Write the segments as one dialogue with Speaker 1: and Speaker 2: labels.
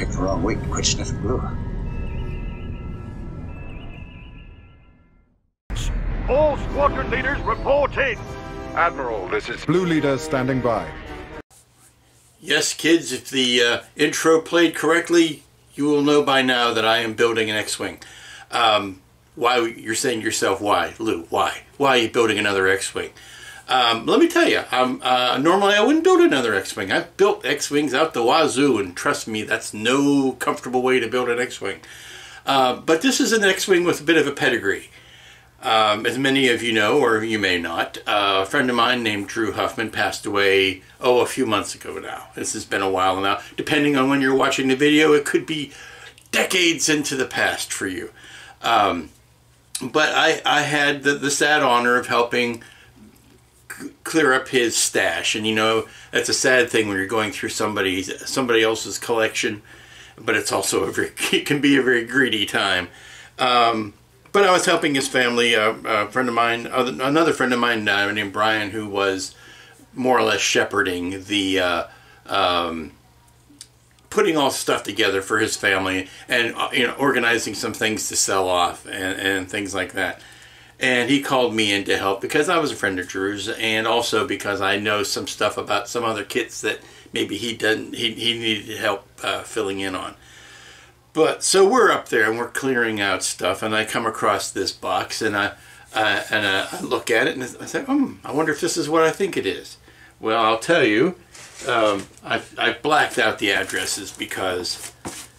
Speaker 1: Picked the wrong week and quit sniffing glue.
Speaker 2: All squadron leaders report in.
Speaker 3: Admiral, this is
Speaker 4: Blue Leader standing by.
Speaker 5: Yes, kids, if the intro played correctly, you will know by now that I am building an X-Wing. Why, you're saying to yourself, why, Lou, why? Why are you building another X-Wing? Let me tell you, normally I wouldn't build another X-Wing. I've built X-Wings out the wazoo, and trust me, that's no comfortable way to build an X-Wing. But this is an X-Wing with a bit of a pedigree. As many of you know, or you may not, a friend of mine named Drew Huffman passed away, a few months ago now. This has been a while now. Depending on when you're watching the video, it could be decades into the past for you. But I had the sad honor of helping clear up his stash. And you know, that's a sad thing when you're going through somebody else's collection, but it's also it can be a very greedy time. But I was helping his family, a friend of mine, another friend of mine named Brian, who was more or less shepherding the, putting all stuff together for his family and, you know, organizing some things to sell off and things like that. And he called me in to help because I was a friend of Drew's, and also because I know some stuff about some other kits that maybe he needed help filling in on. But so we're up there and we're clearing out stuff, and I come across this box and I look at it and I say, I wonder if this is what I think it is. Well, I'll tell you, I blacked out the addresses because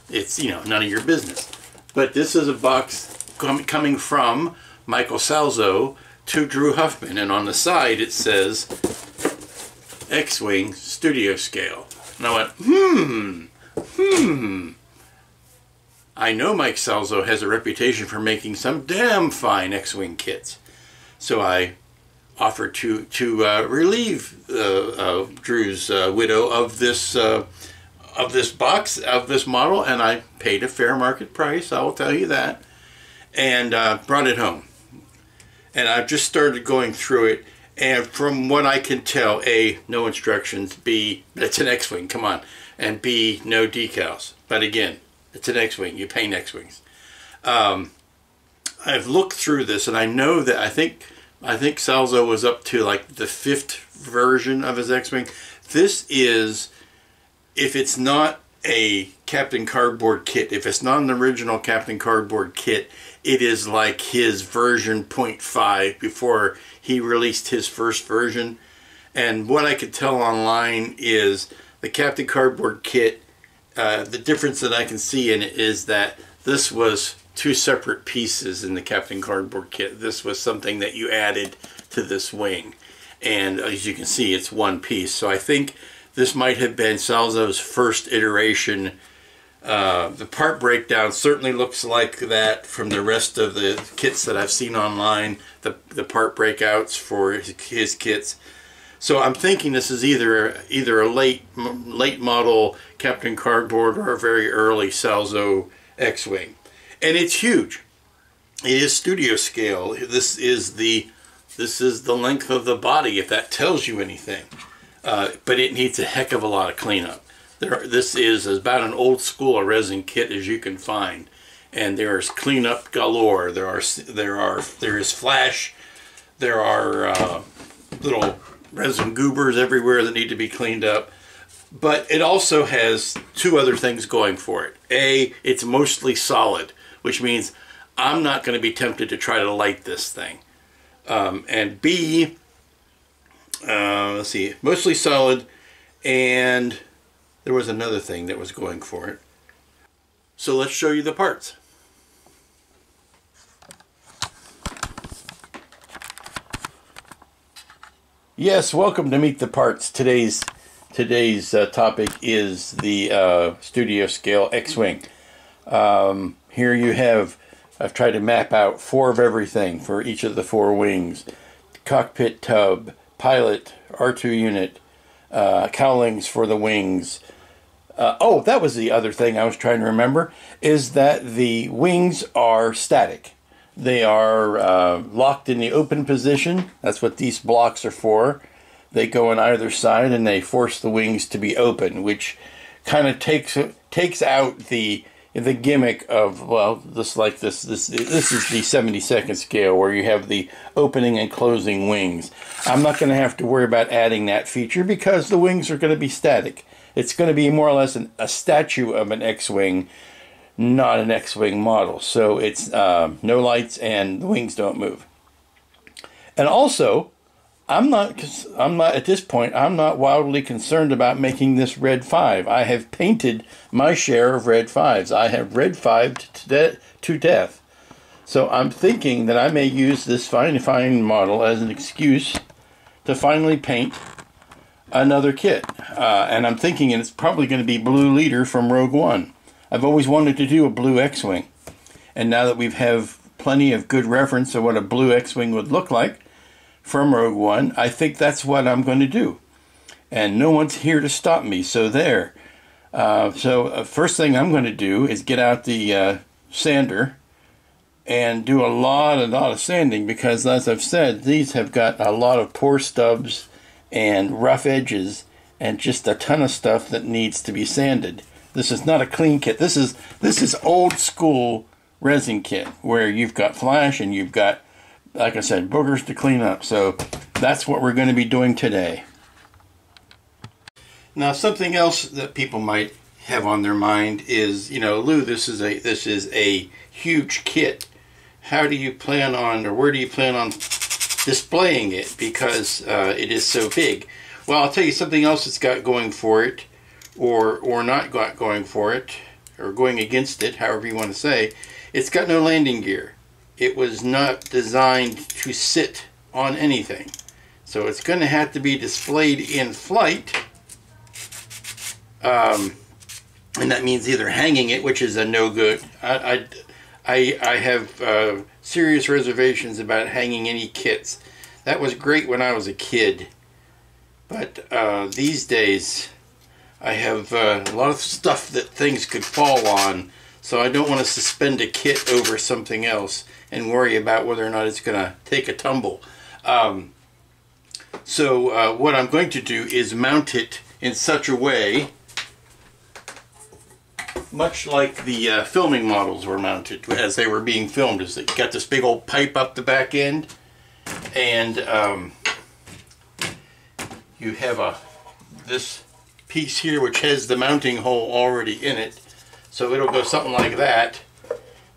Speaker 5: it's, you know, none of your business. But this is a box coming from Michael Salzo to Drew Huffman, and on the side it says X-Wing Studio Scale. And I went, I know Mike Salzo has a reputation for making some damn fine X-Wing kits. So I offered to relieve Drew's widow of this box, of this model, and I paid a fair market price, I will tell you that, and brought it home. And I've just started going through it, and from what I can tell, A, no instructions, B, it's an X-Wing, come on, and B, no decals. But again, it's an X-Wing. You paint X-Wings. I've looked through this, and I know that I think Salzo was up to like the 5th version of his X-Wing. This is, if it's not a Captain Cardboard kit, if it's not an original Captain Cardboard kit, it is like his version 0.5 before he released his first version. And what I could tell online is the Captain Cardboard kit, the difference that I can see in it is that this was 2 separate pieces in the Captain Cardboard kit. This was something that you added to this wing. And as you can see, it's one piece. So I think this might have been Salzo's first iteration. The part breakdown certainly looks like that from the rest of the kits that I've seen online, the part breakouts for his kits. So I'm thinking this is either a late model Captain Cardboard or a very early Salzo X-Wing. And it's huge. It is studio scale. This is the length of the body, if that tells you anything. But it needs a heck of a lot of cleanup. This is about an old school resin kit as you can find, and there is cleanup galore. There is flash. There are little resin goobers everywhere that need to be cleaned up. But it also has 2 other things going for it. A, it's mostly solid, which means I'm not going to be tempted to try to light this thing. And B, let's see, mostly solid, and there was another thing that was going for it. So let's show you the parts. Yes, welcome to Meet the Parts. Today's topic is the studio scale X-Wing. Here you have, I've tried to map out 4 of everything for each of the 4 wings. Cockpit tub, pilot, R2 unit, cowlings for the wings. Oh, that was the other thing I was trying to remember, is that the wings are static. They are locked in the open position. That's what these blocks are for. They go on either side and they force the wings to be open, which kind of takes takes out the gimmick of, well, this is the 72nd scale where you have the opening and closing wings. I'm not going to have to worry about adding that feature because the wings are going to be static. It's going to be more or less a statue of an X-wing, not an X-wing model. So it's no lights and the wings don't move. And also, I'm not at this point, I'm not wildly concerned about making this Red 5. I have painted my share of Red 5s. I have Red 5'd to death. So I'm thinking that I may use this fine model as an excuse to finally paint another kit. And I'm thinking it's probably going to be Blue Leader from Rogue One. I've always wanted to do a blue X-wing. And now that we have plenty of good reference of what a blue X-wing would look like from Rogue One, I think that's what I'm going to do. And no one's here to stop me, so there. First thing I'm going to do is get out the sander and do a lot of sanding because, as I've said, these have got a lot of pore stubs and rough edges and just a ton of stuff that needs to be sanded. This is not a clean kit. This is old school resin kit where you've got flash and you've got, like I said, boogers to clean up. So that's what we're going to be doing today. Now, something else that people might have on their mind is, Lou, this is a huge kit. How do you plan on, or where do you plan on displaying it? Because it is so big. Well, I'll tell you something else it's got going for it, or not got going for it, or going against it, however you want to say. It's got no landing gear. It was not designed to sit on anything. So it's going to have to be displayed in flight. And that means either hanging it, which is a no good. I have serious reservations about hanging any kits. That was great when I was a kid. But these days, I have a lot of stuff that things could fall on. So I don't want to suspend a kit over something else and worry about whether or not it's going to take a tumble. So what I'm going to do is mount it in such a way, much like the filming models were mounted as they were being filmed. Is it got this big old pipe up the back end, and you have this piece here which has the mounting hole already in it. So it'll go something like that,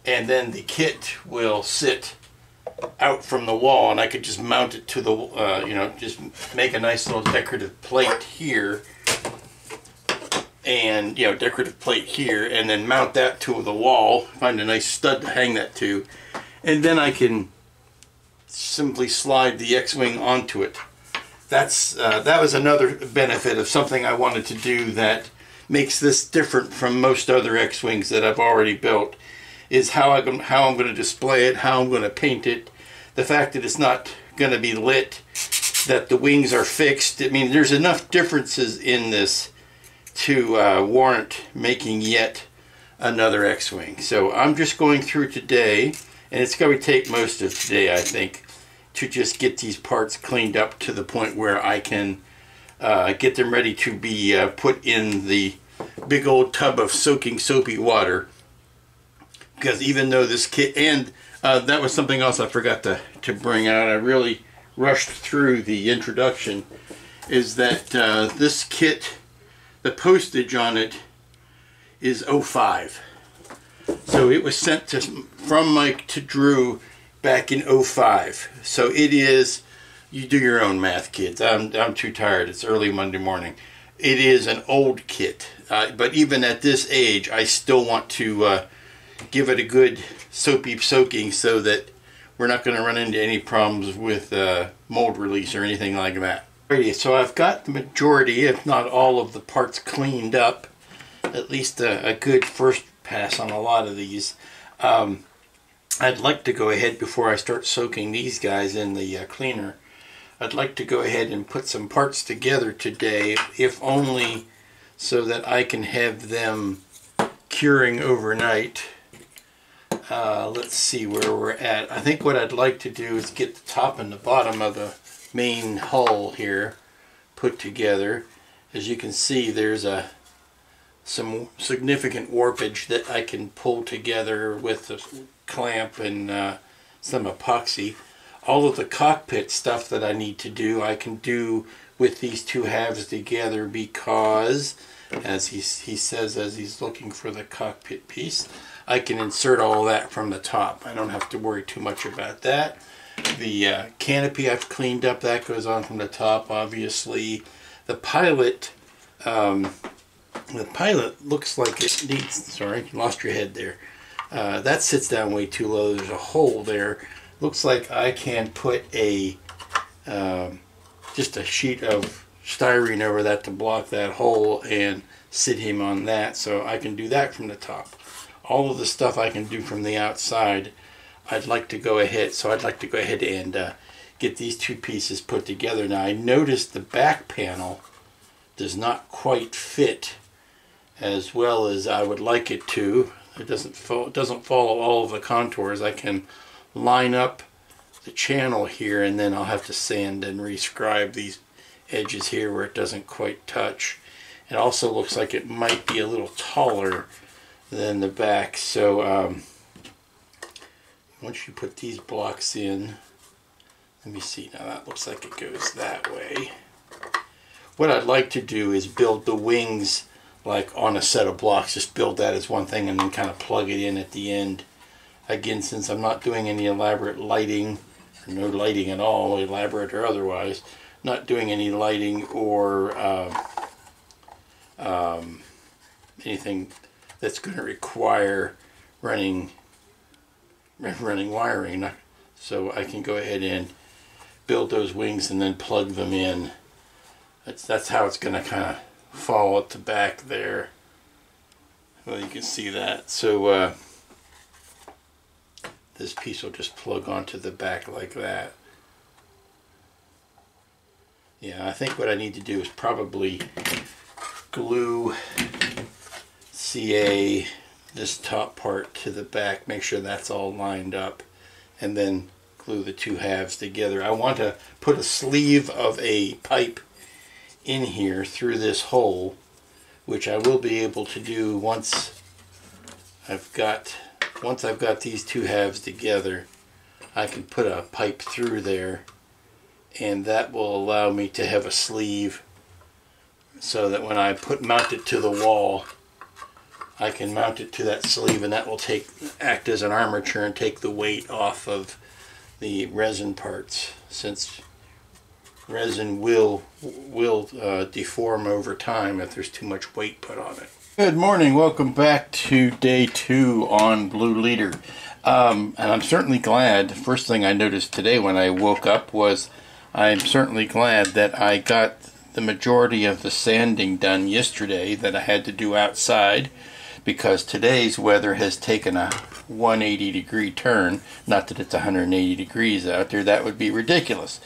Speaker 5: and then the kit will sit out from the wall, and I could just mount it to the, just make a nice little decorative plate here, and, decorative plate here, and then mount that to the wall, find a nice stud to hang that to, and then I can simply slide the X-Wing onto it. That was another benefit of something I wanted to do that makes this different from most other X-Wings that I've already built, is how I'm going to display it, how I'm going to paint it, the fact that it's not going to be lit, that the wings are fixed. I mean, there's enough differences in this to warrant making yet another X-Wing. So I'm just going through today, and it's going to take most of today, I think, to just get these parts cleaned up to the point where I can get them ready to be put in the big old tub of soaking soapy water. Because even though this kit, and that was something else I forgot to bring out, I really rushed through the introduction, is that this kit, the postage on it is 05. So it was sent from Mike to Drew back in 05. So it is, you do your own math, kids. I'm too tired. It's early Monday morning. It is an old kit. But even at this age, I still want to give it a good soapy soaking so that we're not going to run into any problems with mold release or anything like that. Alrighty, so I've got the majority, if not all, of the parts cleaned up. At least a good first pass on a lot of these. I'd like to go ahead, before I start soaking these guys in the cleaner, I'd like to go ahead and put some parts together today, if only so that I can have them curing overnight. Let's see where we're at. I think what I'd like to do is get the top and the bottom of the main hull here put together. As you can see, there's a some significant warpage that I can pull together with a clamp and some epoxy. All of the cockpit stuff that I need to do, I can do with these two halves together because, as he says as he's looking for the cockpit piece, I can insert all that from the top. I don't have to worry too much about that. The canopy I've cleaned up, that goes on from the top, obviously. The pilot looks like it needs, sorry, lost your head there. That sits down way too low. There's a hole there. Looks like I can put a just a sheet of styrene over that to block that hole and sit him on that, so I can do that from the top. All of the stuff I can do from the outside, I'd like to go ahead and get these two pieces put together. Now I noticed the back panel does not quite fit as well as I would like it to. It doesn't follow all of the contours. I can line up the channel here, and then I'll have to sand and rescribe these edges here where it doesn't quite touch. It also looks like it might be a little taller than the back, so once you put these blocks in, let me see, now that looks like it goes that way. What I'd like to do is build the wings like on a set of blocks, just build that as one thing and then kind of plug it in at the end. Again, since I'm not doing any elaborate lighting, or no lighting at all, elaborate or otherwise, not doing any lighting or anything that's going to require running wiring, so I can go ahead and build those wings and then plug them in. That's how it's going to kind of fall at the back there. Well, you can see that. So this piece will just plug onto the back like that. Yeah, I think what I need to do is probably glue CA this top part to the back, make sure that's all lined up, and then glue the two halves together. I want to put a sleeve of a pipe in here through this hole, which I will be able to do once I've got these two halves together. I can put a pipe through there, and that will allow me to have a sleeve so that when I mount it to the wall, I can mount it to that sleeve, and that will act as an armature and take the weight off of the resin parts, since resin will deform over time if there's too much weight put on it. Good morning, welcome back to day 2 on Blue Leader. And I'm certainly glad, the first thing I noticed today when I woke up was I'm certainly glad that I got the majority of the sanding done yesterday that I had to do outside, because today's weather has taken a 180-degree turn. Not that it's 180 degrees out there, that would be ridiculous,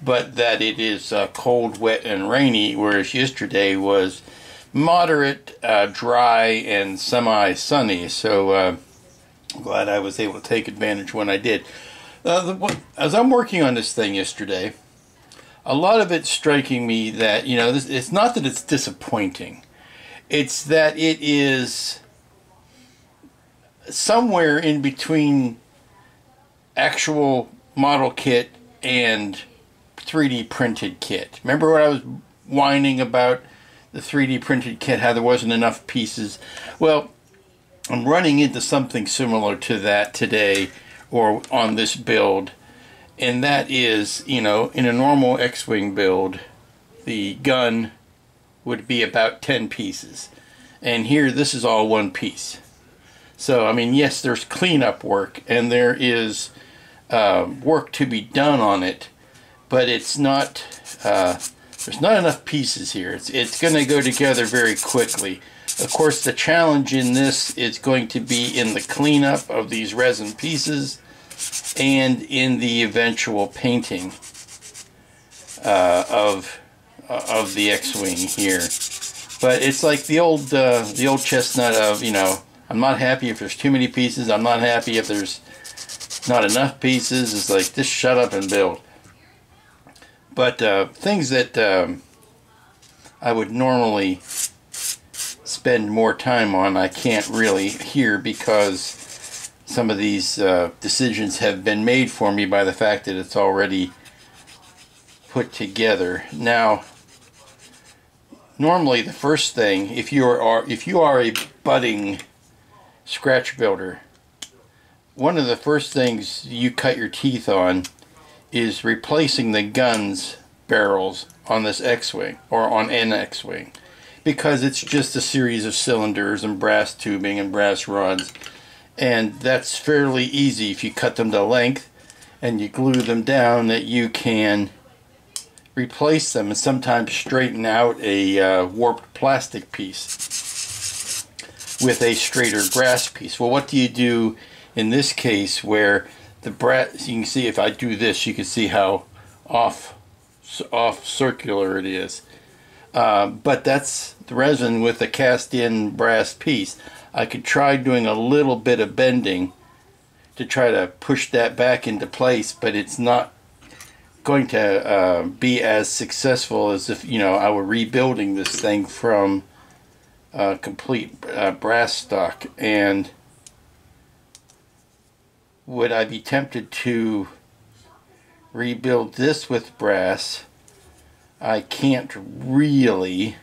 Speaker 5: but that it is cold, wet, and rainy, whereas yesterday was moderate, dry, and semi-sunny. So glad I was able to take advantage when I did. As I'm working on this thing yesterday, a lot of it's striking me that, you know, it's not that it's disappointing. It's that it is somewhere in between actual model kit and 3D printed kit. Remember what I was whining about the 3D printed kit, how there wasn't enough pieces? Well, I'm running into something similar to that today, or on this build, and that is, you know, in a normal X-Wing build, the gun would be about 10 pieces. And here, this is all one piece. So, I mean, yes, there's cleanup work, and there is work to be done on it, but it's not, there's not enough pieces here. It's going to go together very quickly. Of course, the challenge in this is going to be in the cleanup of these resin pieces and in the eventual painting of the X-Wing here. But it's like the old chestnut of, you know, I'm not happy if there's too many pieces. I'm not happy if there's not enough pieces. It's like, just shut up and build. But things that I would normally spend more time on, I can't really here because some of these decisions have been made for me by the fact that it's already put together. Now, normally the first thing, if you are a budding scratch builder, one of the first things you cut your teeth on is replacing the guns barrels on this X-Wing, or on an X-Wing, because it's just a series of cylinders and brass tubing and brass rods, and that's fairly easy if you cut them to length and you glue them down, that you can replace them and sometimes straighten out a warped plastic piece with a straighter brass piece. Well, what do you do in this case where the brass, you can see if I do this, you can see how off circular it is. But that's the resin with a cast-in brass piece. I could try doing a little bit of bending to try to push that back into place, but it's not going to be as successful as if, you know, I were rebuilding this thing from complete brass stock. And would I be tempted to rebuild this with brass? I can't really.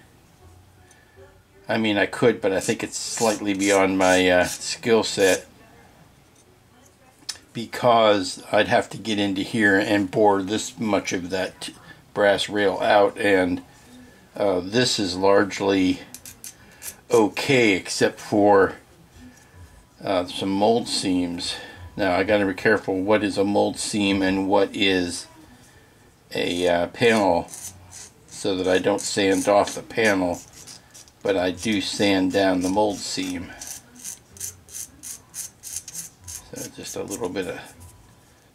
Speaker 5: I mean, I could, but I think it's slightly beyond my skill set, because I'd have to get into here and bore this much of that brass rail out, and this is largely okay except for some mold seams. Now I gotta be careful what is a mold seam and what is a panel, so that I don't sand off the panel, but I do sand down the mold seam. So just a little bit of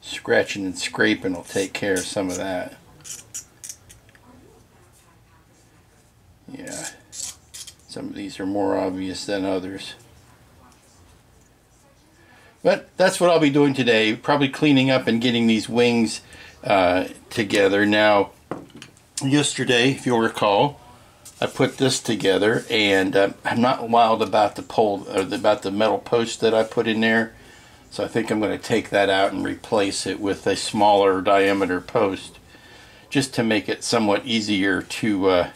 Speaker 5: scratching and scraping will take care of some of that. Yeah, some of these are more obvious than others. But that's what I'll be doing today, probably cleaning up and getting these wings together. Now, yesterday, if you'll recall, I put this together, and I'm not wild about the metal post that I put in there, so I think I'm going to take that out and replace it with a smaller diameter post, just to make it somewhat easier to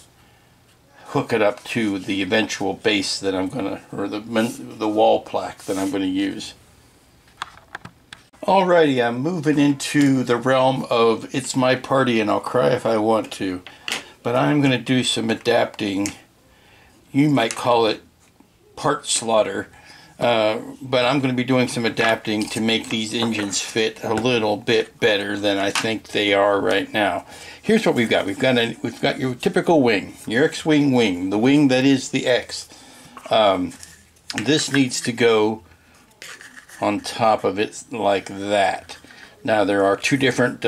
Speaker 5: hook it up to the eventual base that I'm going to, or the wall plaque that I'm going to use. Alrighty, I'm moving into the realm of it's my party and I'll cry if I want to. But I'm going to do some adapting. You might call it part slaughter. But I'm going to be doing some adapting to make these engines fit a little bit better than I think they are right now. Here's what we've got. We've got your typical wing, your X-Wing wing, the wing that is the X. This needs to go on top of it like that. Now there are two different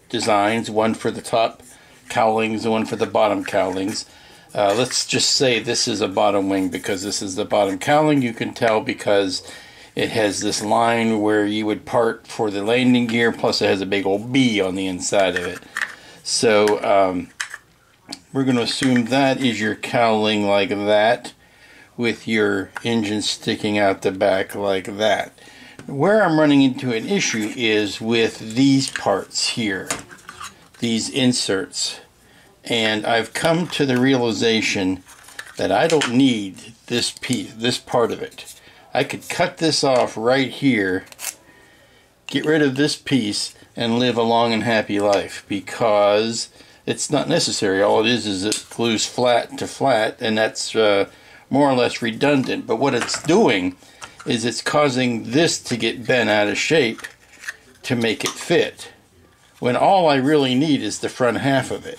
Speaker 5: designs, one for the top cowlings and one for the bottom cowlings. Let's just say this is a bottom wing because this is the bottom cowling. You can tell because it has this line where you would part for the landing gear, plus it has a big old B on the inside of it. So we're going to assume that is your cowling like that, with your engine sticking out the back like that. Where I'm running into an issue is with these parts here, these inserts. And I've come to the realization that I don't need this piece, this part of it. I could cut this off right here, get rid of this piece, and live a long and happy life, because it's not necessary. All it is it glues flat to flat, and that's more or less redundant. But what it's doing is it's causing this to get bent out of shape to make it fit, when all I really need is the front half of it.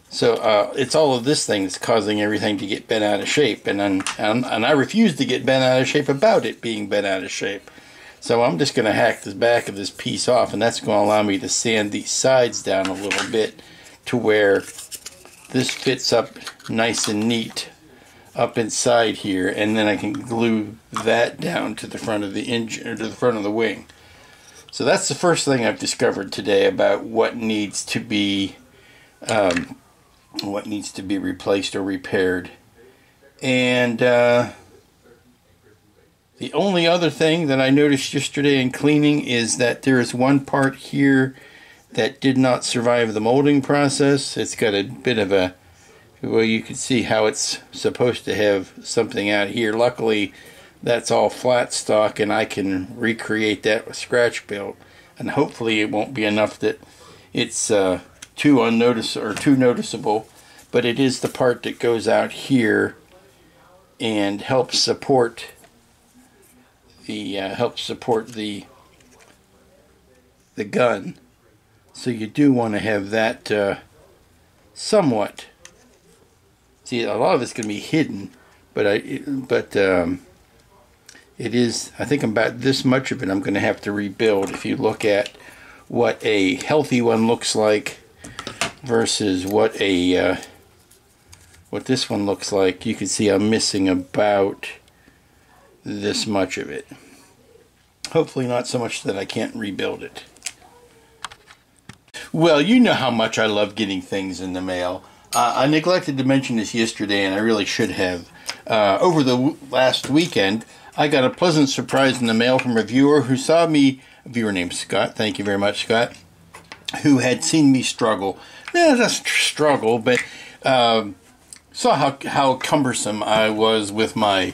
Speaker 5: So it's all of this thing that's causing everything to get bent out of shape, and I refuse to get bent out of shape about it being bent out of shape. So I'm just going to hack the back of this piece off, and that's going to allow me to sand these sides down a little bit to where this fits up nice and neat up inside here, and then I can glue that down to the front of the engine, or to the front of the wing. So that's the first thing I've discovered today about what needs to be replaced or repaired And the only other thing that I noticed yesterday in cleaning is that there is one part here that did not survive the molding process. It's got a bit of a, well, you can see how it's supposed to have something out here. Luckily, that's all flat stock, and I can recreate that with scratch build. And hopefully it won't be enough that it's too noticeable. But it is the part that goes out here and helps support the gun. So you do want to have that somewhat. See, a lot of it's going to be hidden, but it is. I think about this much of it I'm going to have to rebuild. If you look at what a healthy one looks like versus what this one looks like, you can see I'm missing about this much of it. Hopefully not so much that I can't rebuild it. Well, you know how much I love getting things in the mail. I neglected to mention this yesterday, and I really should have. Over the last weekend, I got a pleasant surprise in the mail from a viewer who saw me, a viewer named Scott, thank you very much, Scott, who had seen me struggle. Not just struggle, but saw how cumbersome I was with my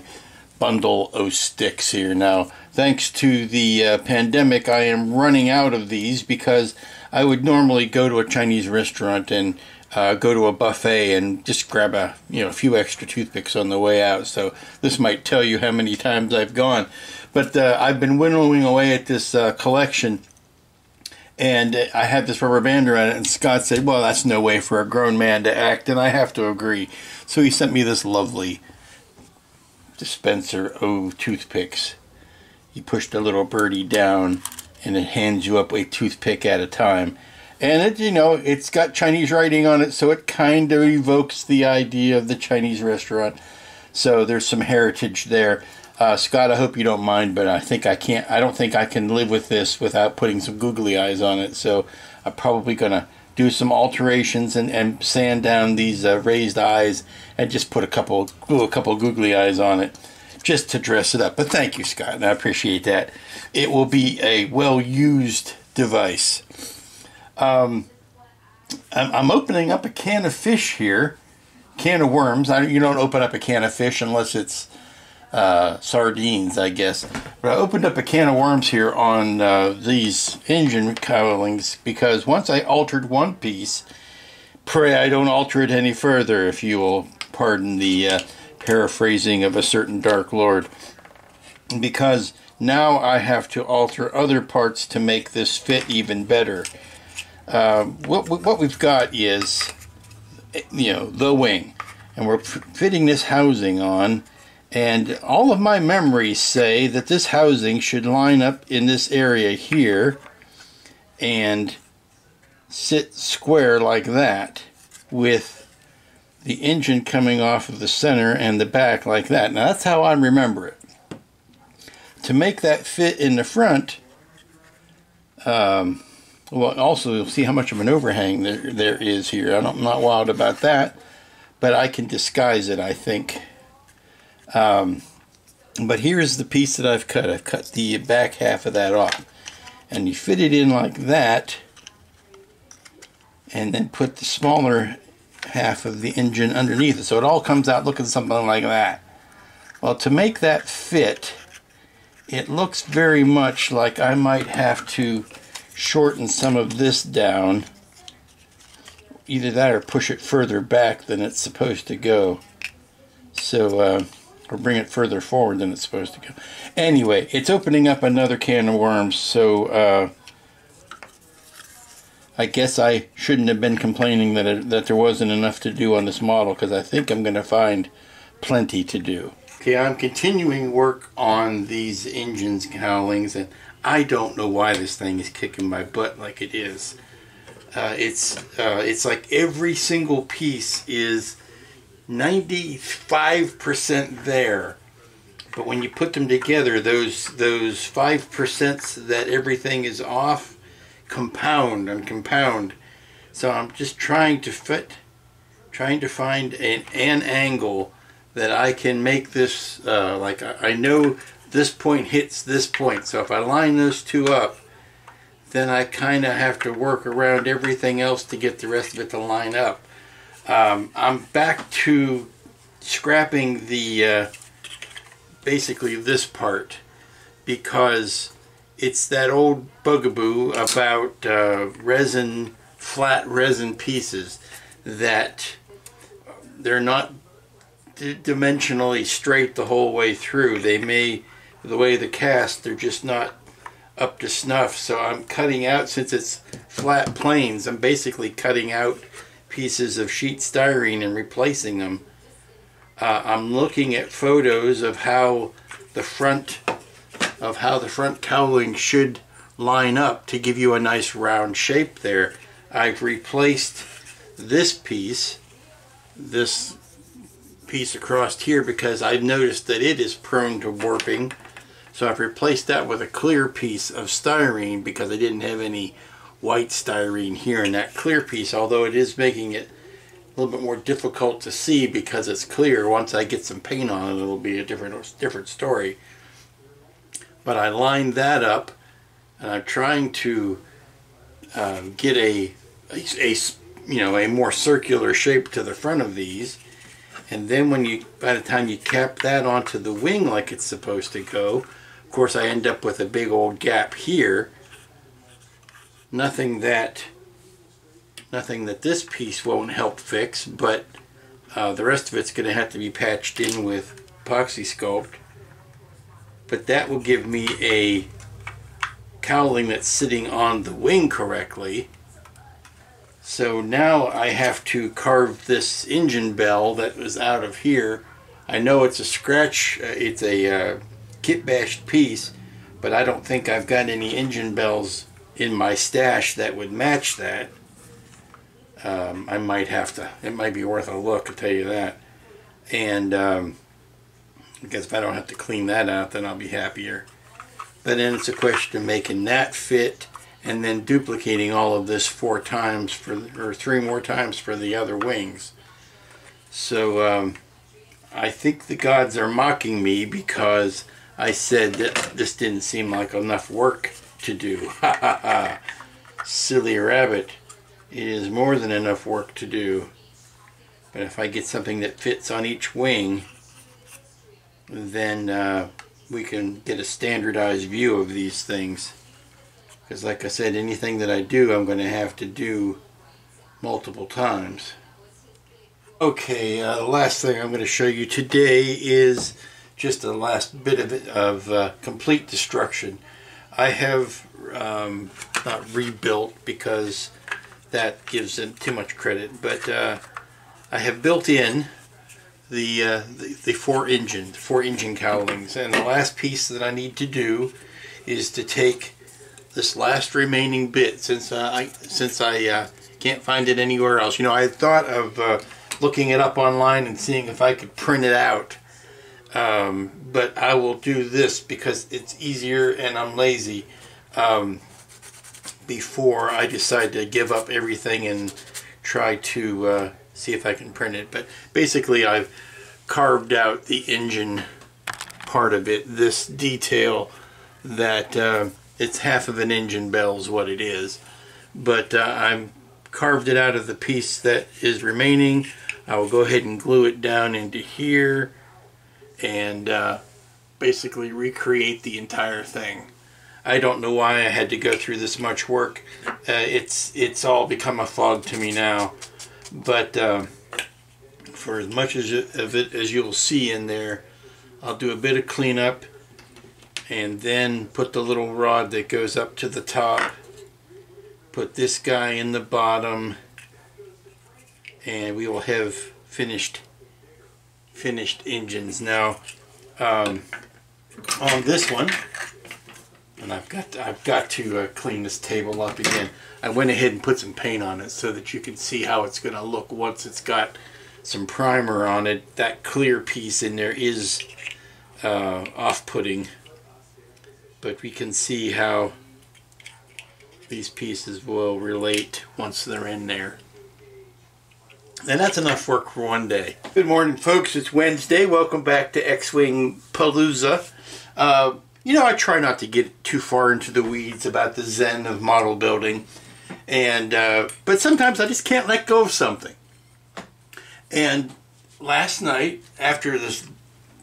Speaker 5: bundle of sticks here. Now, thanks to the pandemic, I am running out of these because I would normally go to a Chinese restaurant and go to a buffet and just grab a few extra toothpicks on the way out. So this might tell you how many times I've gone. But I've been winnowing away at this collection, and I had this rubber band around it, and Scott said, well, that's no way for a grown man to act, and I have to agree. So he sent me this lovely dispenser of toothpicks. You push the little birdie down, and it hands you up a toothpick at a time. And it, it's got Chinese writing on it, so it kind of evokes the idea of the Chinese restaurant. So there's some heritage there. Scott, I hope you don't mind, but I don't think I can live with this without putting some googly eyes on it. So I'm probably going to do some alterations and sand down these raised eyes and just put a couple googly eyes on it just to dress it up. But thank you, Scott, and I appreciate that. It will be a well-used device. I'm opening up a can of fish here, can of worms. You don't open up a can of fish unless it's sardines, I guess. But I opened up a can of worms here on these engine cowlings because once I altered one piece, pray I don't alter it any further, if you will pardon the paraphrasing of a certain Dark Lord. Because now I have to alter other parts to make this fit even better. What we've got is, the wing, and we're fitting this housing on, and all of my memories say that this housing should line up in this area here and sit square like that, with the engine coming off of the center and the back like that. Now that's how I remember it. To make that fit in the front, well, also, you'll see how much of an overhang there is here. I'm not wild about that, but I can disguise it, I think. But here's the piece that I've cut. I've cut the back half of that off. And you fit it in like that, and then put the smaller half of the engine underneath it. So it all comes out looking something like that. Well, to make that fit, it looks very much like I might have to shorten some of this down, either that or push it further back than it's supposed to go, so or bring it further forward than it's supposed to go. Anyway, it's opening up another can of worms, so I guess I shouldn't have been complaining that there wasn't enough to do on this model, because I think I'm going to find plenty to do. Okay, I'm continuing work on these engines cowlings, and I don't know why this thing is kicking my butt like it is. It's like every single piece is 95% there, but when you put them together, those 5% that everything is off compound and compound. So I'm just trying to find an angle that I can make this, like I know this point hits this point. So if I line those two up, then I kind of have to work around everything else to get the rest of it to line up. I'm back to scrapping the basically this part, because it's that old bugaboo about flat resin pieces, that they're not dimensionally straight the whole way through. They may, the way the cast, they're just not up to snuff. So I'm cutting out, since it's flat planes, I'm basically cutting out pieces of sheet styrene and replacing them. I'm looking at photos of how the front cowling should line up to give you a nice round shape there. I've replaced this piece across here, because I've noticed that it is prone to warping. So I've replaced that with a clear piece of styrene, because I didn't have any white styrene here in that clear piece, although it is making it a little bit more difficult to see because it's clear. Once I get some paint on it, it'll be a different story. But I lined that up, and I'm trying to get a more circular shape to the front of these. And then by the time you cap that onto the wing like it's supposed to go, of course I end up with a big old gap here. Nothing that this piece won't help fix, but the rest of it's going to have to be patched in with epoxy sculpt. But that will give me a cowling that's sitting on the wing correctly. So now I have to carve this engine bell that was out of here. I know it's a scratch, it's a kit bashed piece, but I don't think I've got any engine bells in my stash that would match that. I might have to, it might be worth a look, I'll tell you that. And because if I don't have to clean that out, then I'll be happier. But then it's a question of making that fit, and then duplicating all of this 4 times or 3 more times for the other wings. So I think the gods are mocking me because I said that this didn't seem like enough work to do. Ha ha ha. Silly rabbit. It is more than enough work to do. But if I get something that fits on each wing, then we can get a standardized view of these things. Because like I said, anything that I do, I'm going to have to do multiple times. Okay, the last thing I'm going to show you today is just the last bit of complete destruction. I have not rebuilt, because that gives them too much credit, but I have built in the 4 engine cowlings, and the last piece that I need to do is to take this last remaining bit, since I can't find it anywhere else. You know, I had thought of looking it up online and seeing if I could print it out, but I will do this because it's easier and I'm lazy, before I decide to give up everything and try to see if I can print it. But basically I've carved out the engine part of it, this detail that it's half of an engine bell is what it is, but I've carved it out of the piece that is remaining. I will go ahead and glue it down into here and basically recreate the entire thing. I don't know why I had to go through this much work. It's all become a fog to me now, but for as much of it as you'll see in there, I'll do a bit of cleanup and then put the little rod that goes up to the top, put this guy in the bottom, and we will have finished engines. Now on this one, and I've got to clean this table up again. I went ahead and put some paint on it so that you can see how it's going to look once it's got some primer on it. That clear piece in there is off-putting, but we can see how these pieces will relate once they're in there. And that's enough work for one day. Good morning, folks. It's Wednesday. Welcome back to X-Wing Palooza. You know, I try not to get too far into the weeds about the zen of model building. But sometimes I just can't let go of something. And last night, after this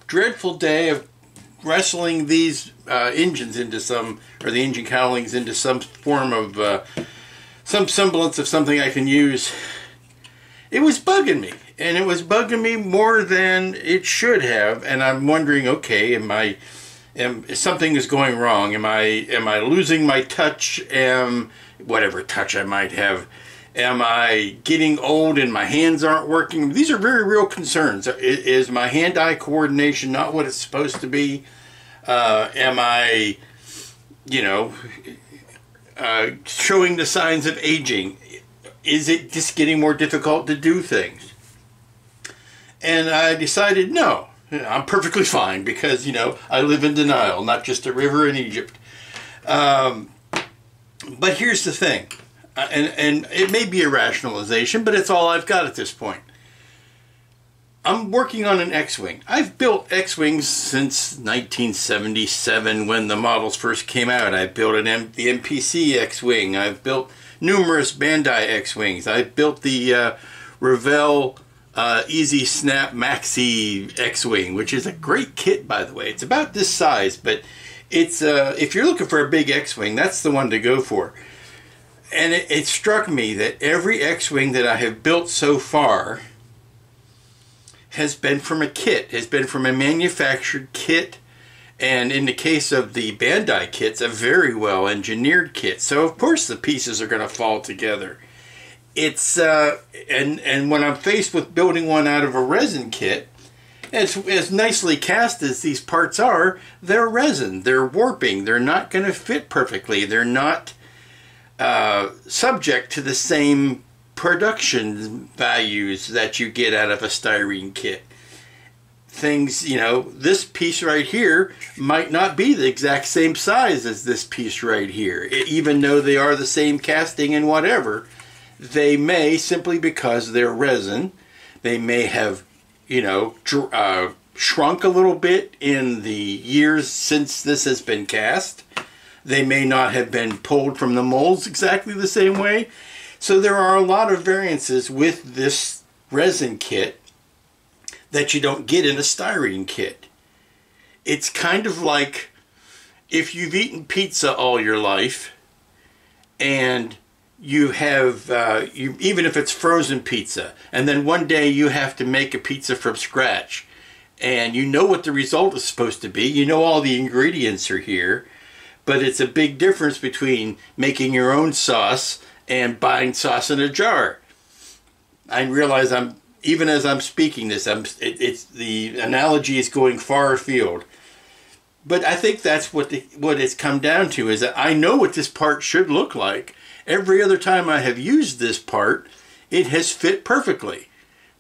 Speaker 5: dreadful day of wrestling these engines into the engine cowlings into some form of, some semblance of something I can use, it was bugging me. And it was bugging me more than it should have. And I'm wondering, okay, something is going wrong. Am I losing my touch? Whatever touch I might have. Am I getting old and my hands aren't working? These are very real concerns. Is my hand-eye coordination not what it's supposed to be? Am I, showing the signs of aging? Is it just getting more difficult to do things? And I decided, no, I'm perfectly fine because, I live in denial, not just a river in Egypt. But here's the thing, and it may be a rationalization, but it's all I've got at this point. I'm working on an X-Wing. I've built X-Wings since 1977 when the models first came out. I built the MPC X-Wing. I've built numerous Bandai X-Wings. I've built the Revell Easy Snap Maxi X-Wing, which is a great kit, by the way. It's about this size, but it's if you're looking for a big X-Wing, that's the one to go for. And it struck me that every X-Wing that I have built so far has been from a kit, has been from a manufactured kit, and in the case of the Bandai kits, a very well engineered kit. So of course the pieces are going to fall together. It's and when I'm faced with building one out of a resin kit, as nicely cast as these parts are, they're resin, they're warping, they're not going to fit perfectly, they're not subject to the same production values that you get out of a styrene kit. Things, this piece right here might not be the exact same size as this piece right here. Even though they are the same casting and whatever, they may, simply because they're resin, they may have, shrunk a little bit in the years since this has been cast. They may not have been pulled from the molds exactly the same way. So there are a lot of variances with this resin kit that you don't get in a styrene kit. It's kind of like if you've eaten pizza all your life and you have, even if it's frozen pizza, and then one day you have to make a pizza from scratch, and you know what the result is supposed to be, you know all the ingredients are here, but it's a big difference between making your own sauce and buying sauce in a jar. I realize even as I'm speaking this, it's the analogy is going far afield. But I think that's what it's come down to, is that I know what this part should look like. Every other time I have used this part, it has fit perfectly.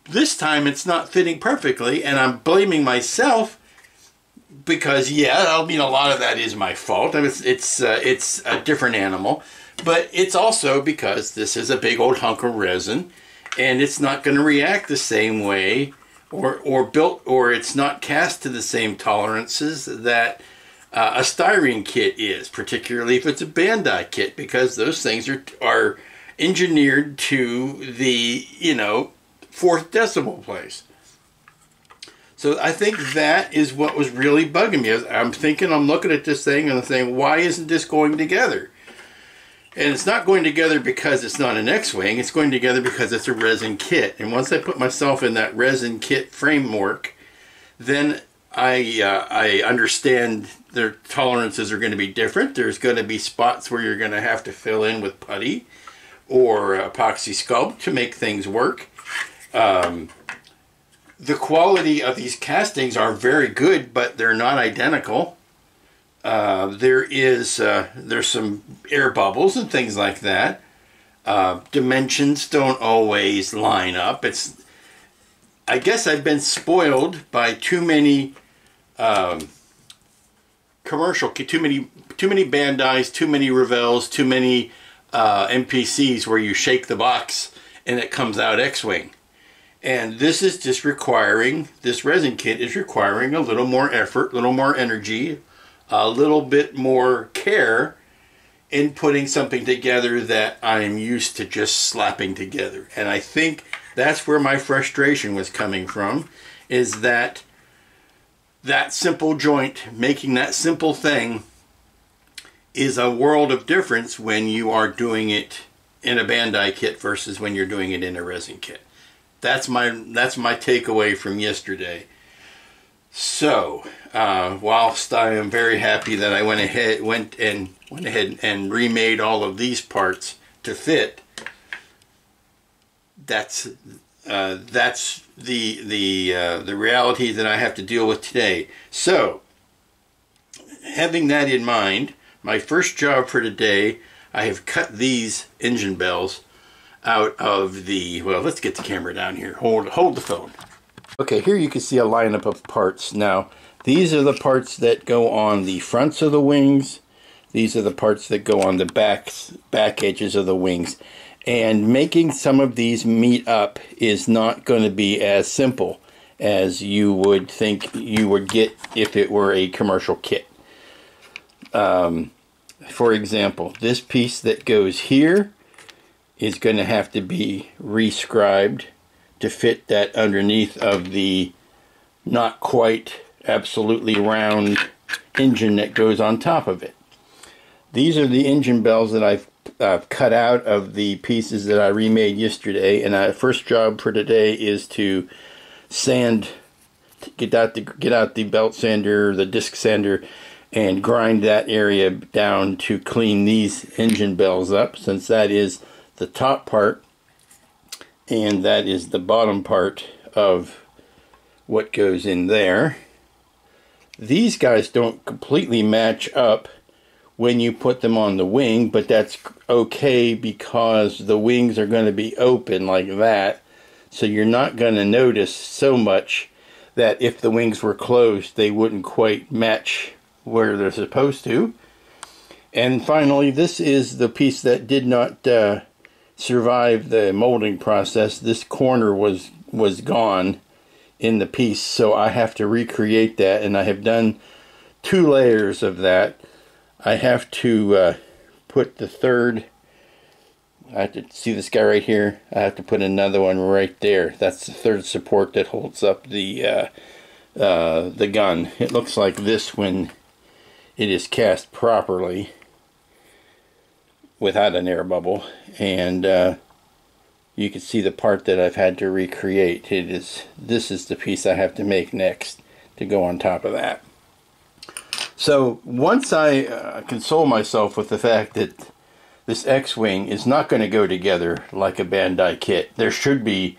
Speaker 5: This time it's not fitting perfectly, and I'm blaming myself because, a lot of that is my fault. I mean, it's a different animal. But it's also because this is a big old hunk of resin, and it's not going to react the same way, or it's not cast to the same tolerances that a styrene kit is, particularly if it's a Bandai kit, because those things are engineered to the 4th decimal place. So I think that is what was really bugging me. I'm looking at this thing and I'm saying, why isn't this going together? And it's not going together because it's not an X-Wing. It's going together because it's a resin kit. And once I put myself in that resin kit framework, then I understand their tolerances are going to be different. There's going to be spots where you're going to have to fill in with putty or epoxy sculpt to make things work. The quality of these castings are very good, but they're not identical. There's some air bubbles and things like that. Dimensions don't always line up. I guess I've been spoiled by too many too many Bandais, too many Revells, too many MPCs where you shake the box and it comes out X-Wing. And this is just requiring, this resin kit is requiring a little more effort, a little more energy, a little bit more care in putting something together that I'm used to just slapping together. And I think that's where my frustration was coming from, is that simple joint, making that simple thing, is a world of difference when you are doing it in a Bandai kit versus when you're doing it in a resin kit. That's my takeaway from yesterday. So, whilst I am very happy that I went ahead and remade all of these parts to fit, that's the reality that I have to deal with today. So, having that in mind, my first job for today, I have cut these engine bells out of the, well, let's get the camera down here. Hold the phone. Okay, here you can see a lineup of parts. Now, these are the parts that go on the fronts of the wings. These are the parts that go on the back edges of the wings. And making some of these meet up is not going to be as simple as you would think you would get if it were a commercial kit. For example, this piece that goes here is going to have to be rescribed to fit that underneath of the not quite absolutely round engine that goes on top of it. These are the engine bells that I've cut out of the pieces that I remade yesterday, and our first job for today is to sand, get out the belt sander, the disc sander, and grind that area down to clean these engine bells up, since that is the top part and that is the bottom part of what goes in there. These guys don't completely match up when you put them on the wing, but that's okay because the wings are going to be open like that, so you're not going to notice so much that if the wings were closed they wouldn't quite match where they're supposed to. And finally, this is the piece that did not survive the molding process. This corner was gone in the piece, so I have to recreate that, and I have done 2 layers of that. I have to put the third, I have to see this guy right here, I have to put another one right there. That's the third support that holds up the gun. It looks like this when it is cast properly without an air bubble, and you can see the part that I've had to recreate. This is the piece I have to make next to go on top of that. So once I console myself with the fact that this X-Wing is not going to go together like a Bandai kit, there should be,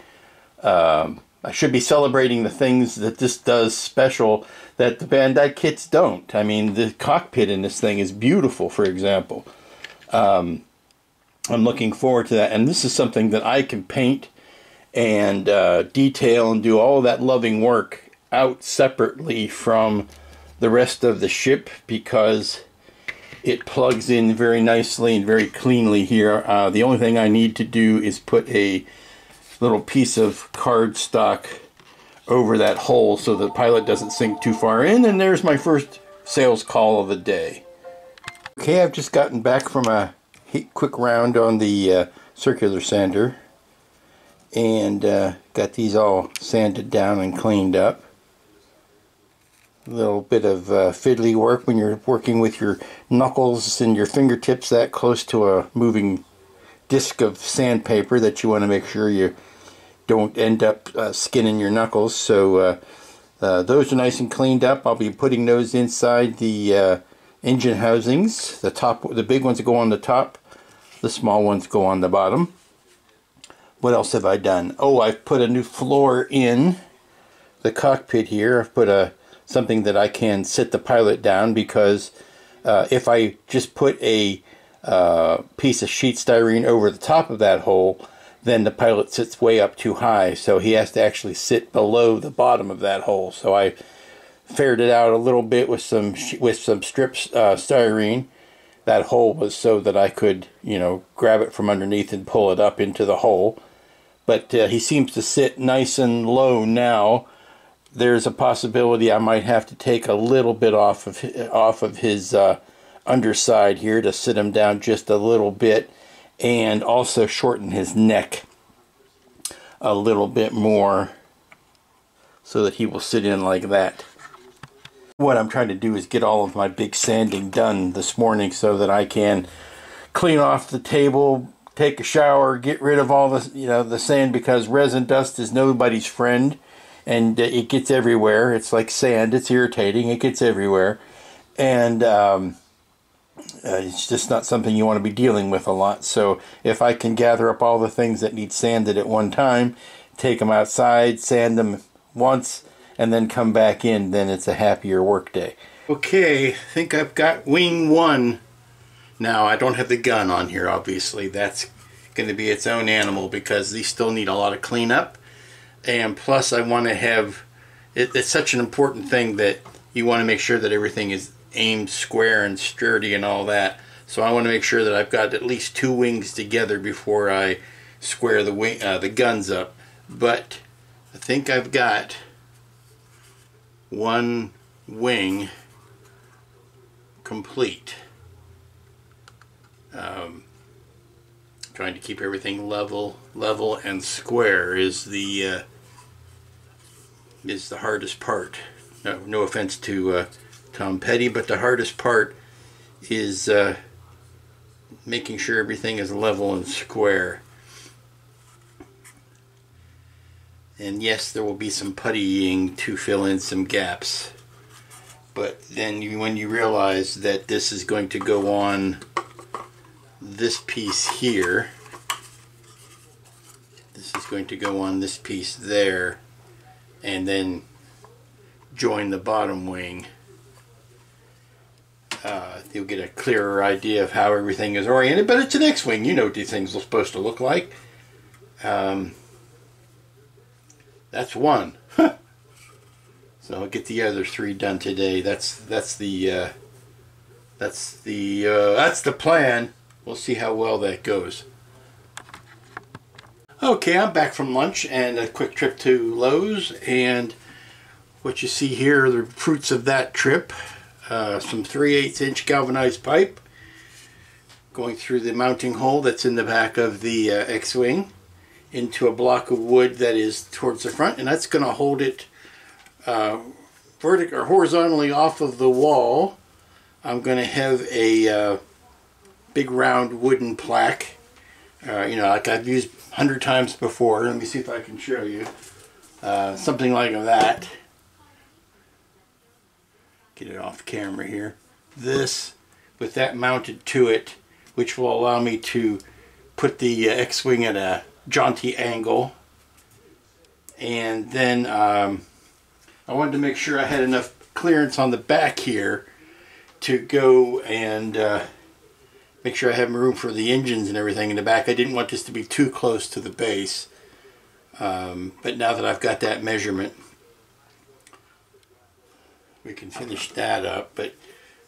Speaker 5: I should be celebrating the things that this does special that the Bandai kits don't. I mean, the cockpit in this thing is beautiful, for example. I'm looking forward to that, and this is something that I can paint and detail and do all of that loving work out separately from the rest of the ship, because it plugs in very nicely and very cleanly here. The only thing I need to do is put a little piece of cardstock over that hole so the pilot doesn't sink too far in, and there's my first sales call of the day. Okay, I've just gotten back from a quick round on the circular sander, and got these all sanded down and cleaned up. A little bit of fiddly work when you're working with your knuckles and your fingertips that close to a moving disc of sandpaper that you want to make sure you don't end up skinning your knuckles. So those are nice and cleaned up. I'll be putting those inside the engine housings. The big ones go on the top, the small ones go on the bottom. What else have I done? Oh, I've put a new floor in the cockpit here. I've put something that I can sit the pilot down, because if I just put a piece of sheet styrene over the top of that hole, then the pilot sits way up too high, so he has to actually sit below the bottom of that hole. So I fared it out a little bit with some strips styrene. That hole was so that I could, grab it from underneath and pull it up into the hole. but he seems to sit nice and low now. There's a possibility I might have to take a little bit off of his underside here to sit him down just a little bit, and also shorten his neck a little bit more so that he will sit in like that. What I'm trying to do is get all of my big sanding done this morning so that I can clean off the table, take a shower, get rid of all the the sand, because resin dust is nobody's friend, and it gets everywhere. It's like sand; it's irritating. It gets everywhere, and it's just not something you want to be dealing with a lot. So if I can gather up all the things that need sanded at one time, take them outside, sand them once, and then come back in, then it's a happier work day. Okay, I think I've got wing 1. Now, I don't have the gun on here, obviously. That's going to be its own animal because these still need a lot of cleanup. And plus, I want to have... It's such an important thing that you want to make sure that everything is aimed square and sturdy and all that. So I want to make sure that I've got at least 2 wings together before I square the guns up. But I think I've got 1 wing complete. Trying to keep everything level and square is the hardest part. No offense to Tom Petty, but the hardest part is making sure everything is level and square. And yes, there will be some puttying to fill in some gaps. But then when you realize that this is going to go on this piece here, this is going to go on this piece there, and then join the bottom wing, you'll get a clearer idea of how everything is oriented. But it's an X-wing. You know what these things are supposed to look like. That's 1. So I'll get the other 3 done today. That's the plan. We'll see how well that goes. Okay, I'm back from lunch and a quick trip to Lowe's, and what you see here are the fruits of that trip. Some 3/8 inch galvanized pipe going through the mounting hole that's in the back of the X-wing into a block of wood that is towards the front, and that's going to hold it vertically or horizontally off of the wall. I'm going to have a big round wooden plaque, like I've used 100 times before. Let me see if I can show you. Something like that. Get it off camera here. This, with that mounted to it, which will allow me to put the X-wing at a jaunty angle. And then I wanted to make sure I had enough clearance on the back here to go and make sure I have room for the engines and everything in the back. I didn't want this to be too close to the base, but now that I've got that measurement, we can finish that up. But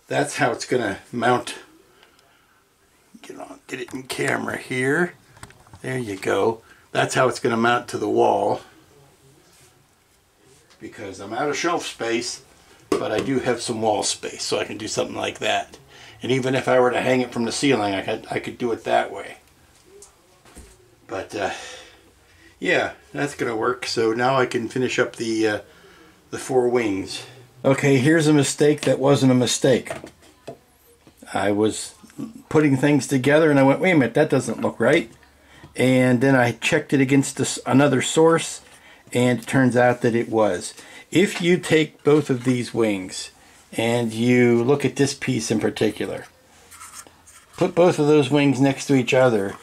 Speaker 5: that's how it's going to mount. Get it in camera here. There you go. That's how it's going to mount to the wall, because I'm out of shelf space, but I do have some wall space, so I can do something like that. And even if I were to hang it from the ceiling, I could do it that way. But yeah, that's going to work. So now I can finish up the 4 wings. Okay, here's a mistake that wasn't a mistake. I was putting things together and I went, wait a minute, that doesn't look right. And then I checked it against another source, and it turns out that it was. If you take both of these wings and you look at this piece in particular, put both of those wings next to each other,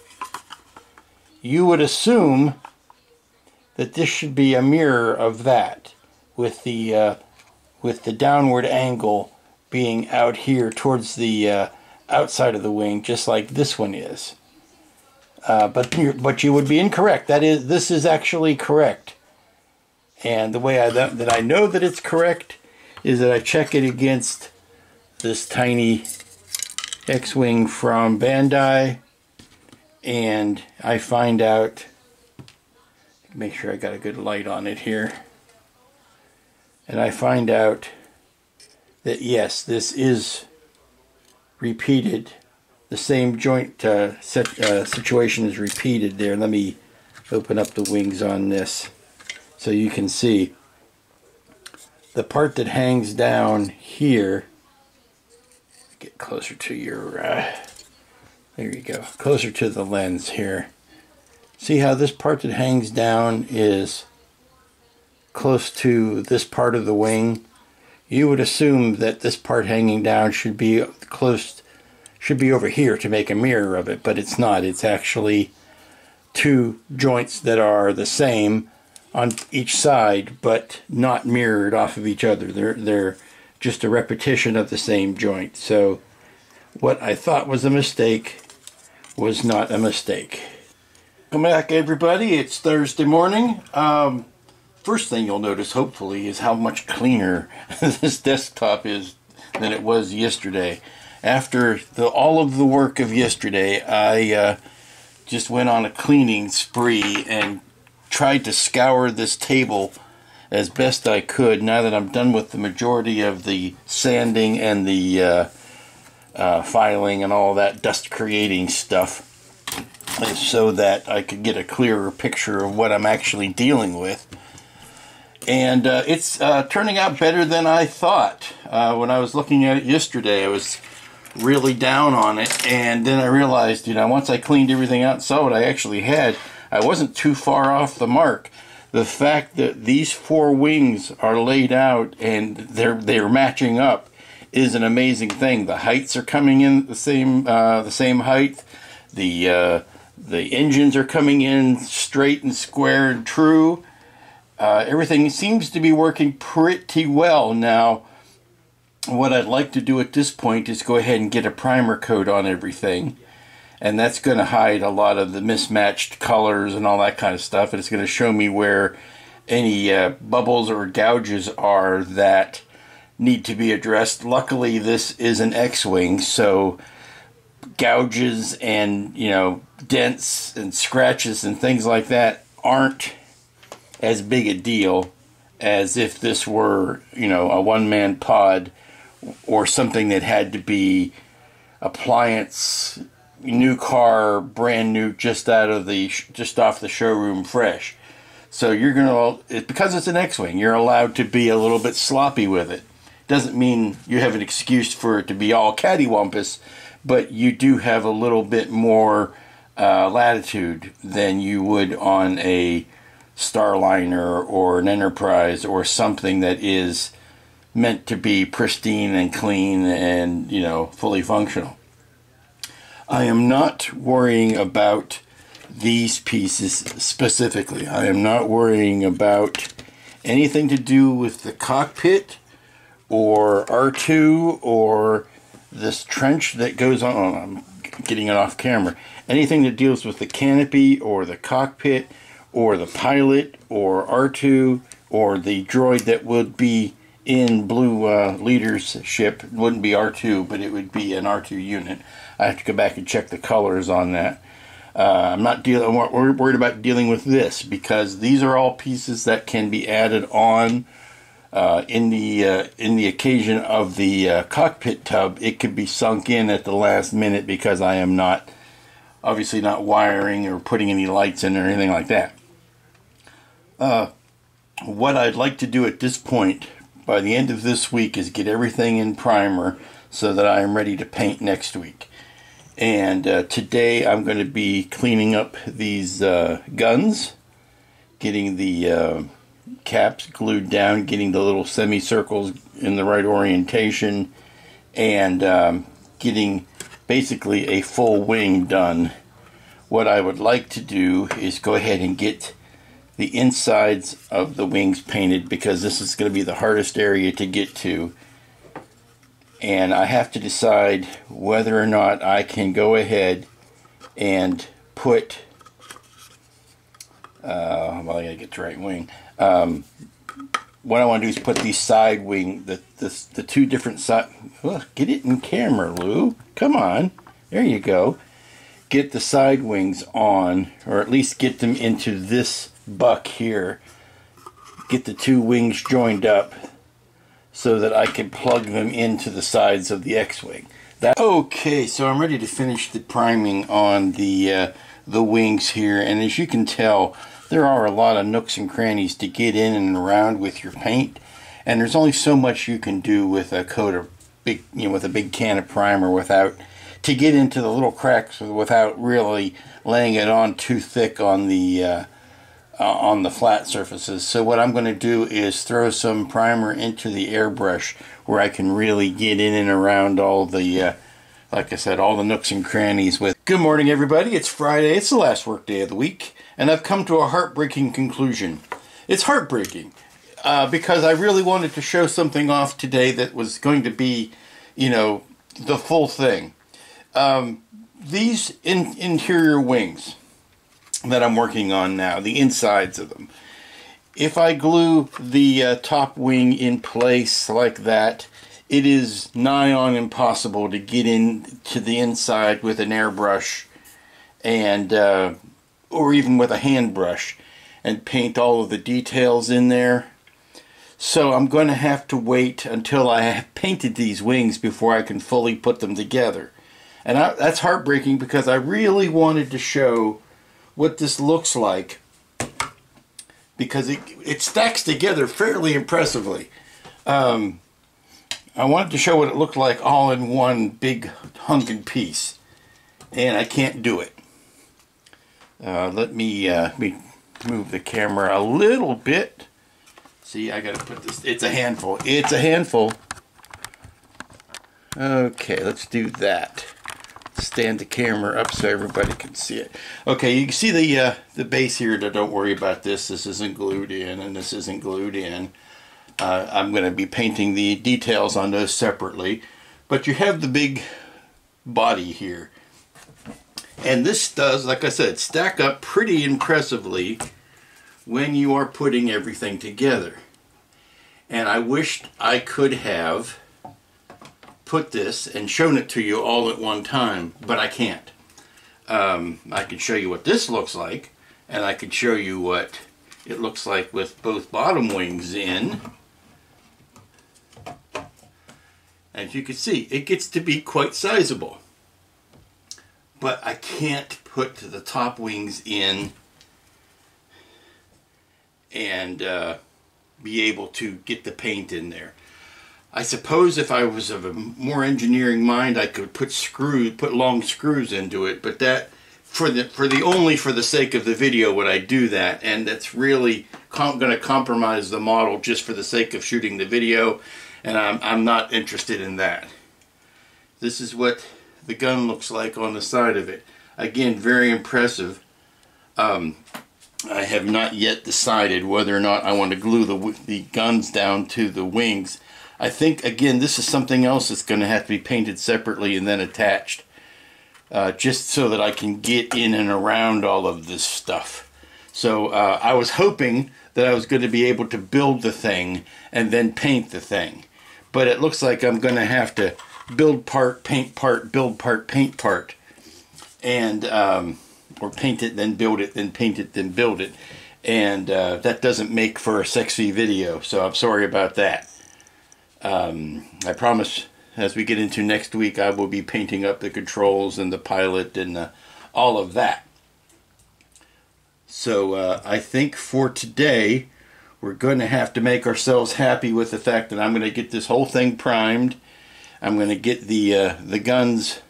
Speaker 5: you would assume that this should be a mirror of that, with the downward angle being out here towards the outside of the wing, just like this one is. But you would be incorrect. This is actually correct. And the way that I know that it's correct is that I check it against this tiny X-wing from Bandai, and I find out make sure I got a good light on it here. And I find out that yes, this is repeated. The same joint situation is repeated there. Let me open up the wings on this so you can see. The part that hangs down here, get closer to your, there you go, closer to the lens here. See how this part that hangs down is close to this part of the wing? You would assume that this part hanging down should be over here to make a mirror of it, but it's not. It's actually two joints that are the same on each side, but not mirrored off of each other. They're just a repetition of the same joint. So what I thought was a mistake was not a mistake. Welcome back, everybody. It's Thursday morning. First thing you'll notice, hopefully, is how much cleaner this desktop is than it was yesterday. After all of the work of yesterday, I just went on a cleaning spree and tried to scour this table as best I could now that I'm done with the majority of the sanding and the filing and all that dust creating stuff, so that I could get a clearer picture of what I'm actually dealing with. And it's turning out better than I thought. When I was looking at it yesterday, I was really down on it, and then I realized, once I cleaned everything out and saw what I actually had, I wasn't too far off the mark. The fact that these four wings are laid out and they're matching up is an amazing thing. The heights are coming in the same height. The engines are coming in straight and square and true. Everything seems to be working pretty well. Now, what I'd like to do at this point is go ahead and get a primer coat on everything. And that's going to hide a lot of the mismatched colors and all that kind of stuff. And it's going to show me where any bubbles or gouges are that need to be addressed. Luckily, this is an X-Wing, so gouges and, dents and scratches and things like that aren't as big a deal as if this were, a one-man pod or something that had to be appliance, new car, brand new, just off the showroom fresh. So you're because it's an X-Wing, you're allowed to be a little bit sloppy with it. Doesn't mean you have an excuse for it to be all cattywampus, but you do have a little bit more latitude than you would on a Starliner or an Enterprise or something that is meant to be pristine and clean and, fully functional. I am not worrying about these pieces specifically. I am not worrying about anything to do with the cockpit or R2 or this trench that goes on. Oh, I'm getting it off camera. Anything that deals with the canopy or the cockpit or the pilot or R2 or the droid that would be in Blue Leader's ship. It wouldn't be R2, but it would be an R2 unit. I have to go back and check the colors on that. I'm not worried about dealing with this, because these are all pieces that can be added on in the occasion of the cockpit tub. It could be sunk in at the last minute, because I am obviously not wiring or putting any lights in or anything like that. What I'd like to do at this point, by the end of this week, is get everything in primer so that I am ready to paint next week. And today I'm going to be cleaning up these guns, getting the caps glued down, getting the little semicircles in the right orientation, and getting basically a full wing done. What I would like to do is go ahead and get the insides of the wings painted, because this is going to be the hardest area to get to. And I have to decide whether or not I can go ahead and put, well, I gotta get the right wing. What I want to do is put these side wing, the two different side, get it in camera, Lou. Come on. There you go. Get the side wings on, or at least get them into this buck here, get the two wings joined up so that I can plug them into the sides of the X-Wing. Okay, so I'm ready to finish the priming on the wings here, and as you can tell, there are a lot of nooks and crannies to get in and around with your paint, and there's only so much you can do with a coat of with a big can of primer to get into the little cracks without really laying it on too thick on the flat surfaces. So what I'm going to do is throw some primer into the airbrush where I can really get in and around all the like I said, all the nooks and crannies with. Good morning, everybody. It's Friday. It's the last work day of the week, and I've come to a heartbreaking conclusion. It's heartbreaking because I really wanted to show something off today that was going to be, the full thing. These interior wings that I'm working on now, the insides of them. If I glue the top wing in place like that, it is nigh on impossible to get into the inside with an airbrush and or even with a hand brush and paint all of the details in there. So I'm going to have to wait until I have painted these wings before I can fully put them together. And that's heartbreaking because I really wanted to show what this looks like, because it stacks together fairly impressively. I wanted to show what it looked like all in one big hunking piece, and I can't do it. Let me move the camera a little bit. See, I gotta put this, it's a handful. It's a handful. Okay, let's do that. Stand the camera up so everybody can see it. Okay, you can see the base here. Don't worry about this. This isn't glued in, and this isn't glued in. I'm going to be painting the details on those separately. But you have the big body here. And this does, like I said, stack up pretty impressively when you are putting everything together. And I wished I could have put this and shown it to you all at one time, but I can't. I could show you what this looks like, and I could show you what it looks like with both bottom wings in. As you can see, it gets to be quite sizable. But I can't put the top wings in and be able to get the paint in there. I suppose if I was of a more engineering mind, I could put long screws into it, but that for the sake of the video would I do that, and that's really going to compromise the model just for the sake of shooting the video, and I'm not interested in that. This is what the gun looks like on the side of it. Again, very impressive. I have not yet decided whether or not I want to glue the guns down to the wings. I think, again, this is something else that's going to have to be painted separately and then attached. Just so that I can get in and around all of this stuff. So I was hoping that I was going to be able to build the thing and then paint the thing. But it looks like I'm going to have to build part, paint part, build part, paint part. And, or paint it, then build it, then paint it, then build it. And that doesn't make for a sexy video, so I'm sorry about that. I promise as we get into next week I will be painting up the controls and the pilot and all of that. So I think for today we're going to have to make ourselves happy with the fact that I'm going to get this whole thing primed. I'm going to get the guns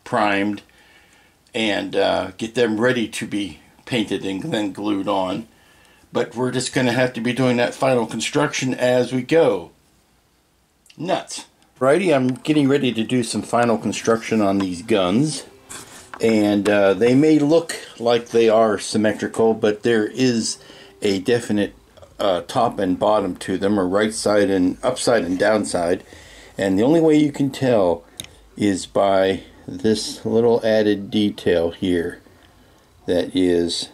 Speaker 5: primed and get them ready to be painted and then glued on. But we're just going to have to be doing that final construction as we go. Nuts. Righty, I'm getting ready to do some final construction on these guns. And they may look like they are symmetrical, but there is a definite top and bottom to them, or right side and upside and downside. And the only way you can tell is by this little added detail here that is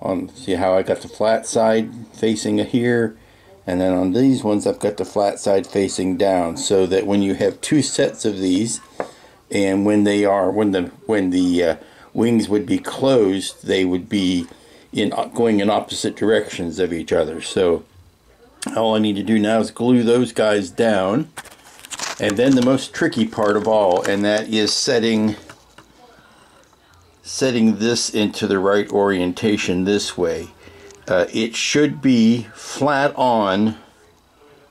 Speaker 5: on. See how I got the flat side facing here, and then on these ones I've got the flat side facing down, so that when you have two sets of these, and when the wings would be closed, they would be going in opposite directions of each other. So all I need to do now is glue those guys down. And then the most tricky part of all, and that is setting this into the right orientation this way. It should be flat on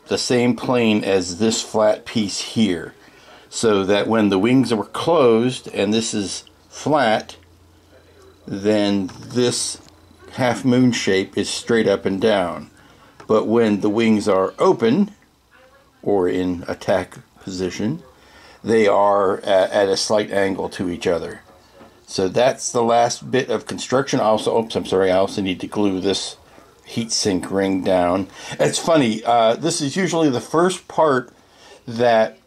Speaker 5: the same plane as this flat piece here, so that when the wings are closed and this is flat, then this half moon shape is straight up and down. But when the wings are open or in attack position, they are at a slight angle to each other. So that's the last bit of construction. I also need to glue this heatsink ring down. It's funny, this is usually the first part that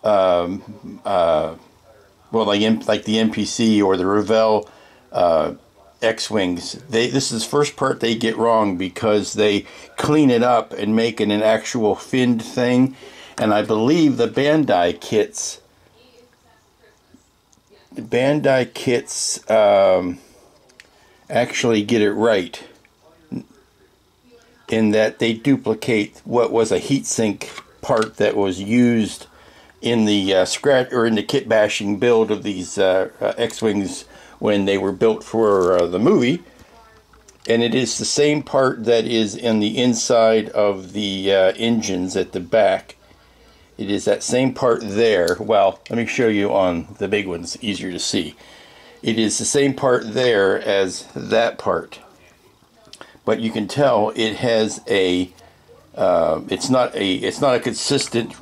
Speaker 5: well, like the NPC or the Revell X-Wings, this is the first part they get wrong, because they clean it up and make it an actual finned thing. And I believe the Bandai kits actually get it right, in that they duplicate what was a heatsink part that was used in the scratch or in the kit bashing build of these X-Wings when they were built for the movie. And it is the same part that is in the inside of the engines at the back. It is that same part there. Well, let me show you on the big ones, easier to see. It is the same part there as that part. But you can tell it has a it's not a consistent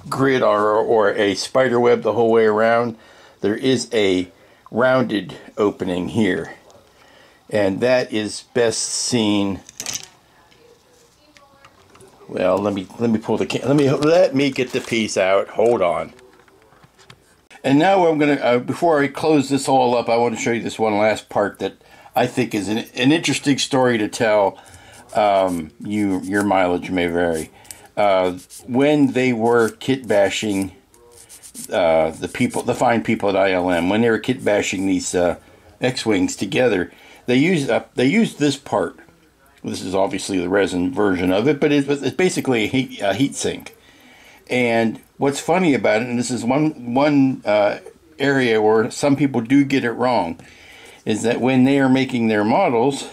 Speaker 5: grid or a spider web the whole way around. There is a rounded opening here, and that is best seen. Well, let me pull the let me get the piece out. Hold on. And now I'm gonna before I close this all up, I want to show you this one last part that I think is an interesting story to tell. Your mileage may vary. When they were kit bashing the fine people at ILM, when they were kit bashing these X-Wings together, they used this part. This is obviously the resin version of it, but it's basically a heat sink. And what's funny about it, and this is one area where some people do get it wrong, is that when they are making their models,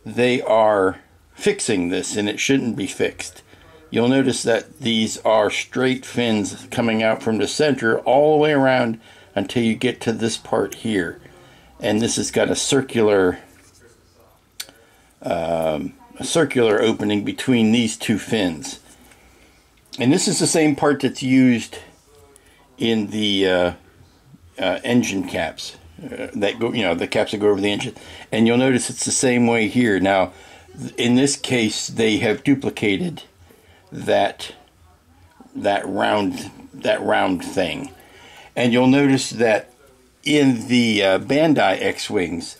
Speaker 5: they are fixing this, and it shouldn't be fixed. You'll notice that these are straight fins coming out from the center all the way around until you get to this part here. And this has got a circular opening between these two fins. And this is the same part that's used in the engine caps that go, the caps that go over the engine. And you'll notice it's the same way here. Now, in this case, they have duplicated that round thing. And you'll notice that in the Bandai X-Wings,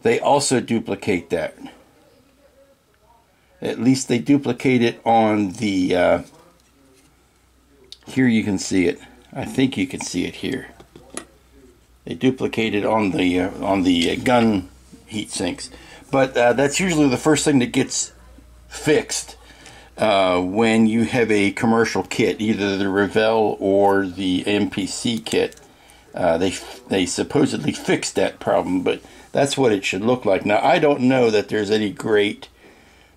Speaker 5: they also duplicate that. At least they duplicate it on the here you can see it. I think you can see it here. They duplicate it on the gun heat sinks. But that's usually the first thing that gets fixed when you have a commercial kit, either the Revell or the MPC kit. They supposedly fixed that problem, but that's what it should look like. Now, I don't know that there's any great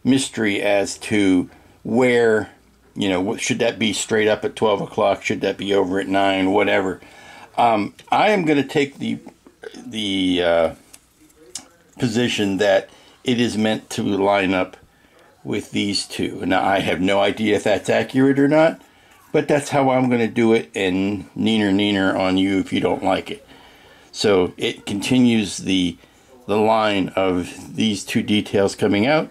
Speaker 5: mystery as to where, should that be straight up at 12 o'clock? Should that be over at 9? Whatever. I am going to take the position that it is meant to line up with these two. Now, I have no idea if that's accurate or not, but that's how I'm going to do it, and neener on you if you don't like it. So it continues the line of these two details coming out,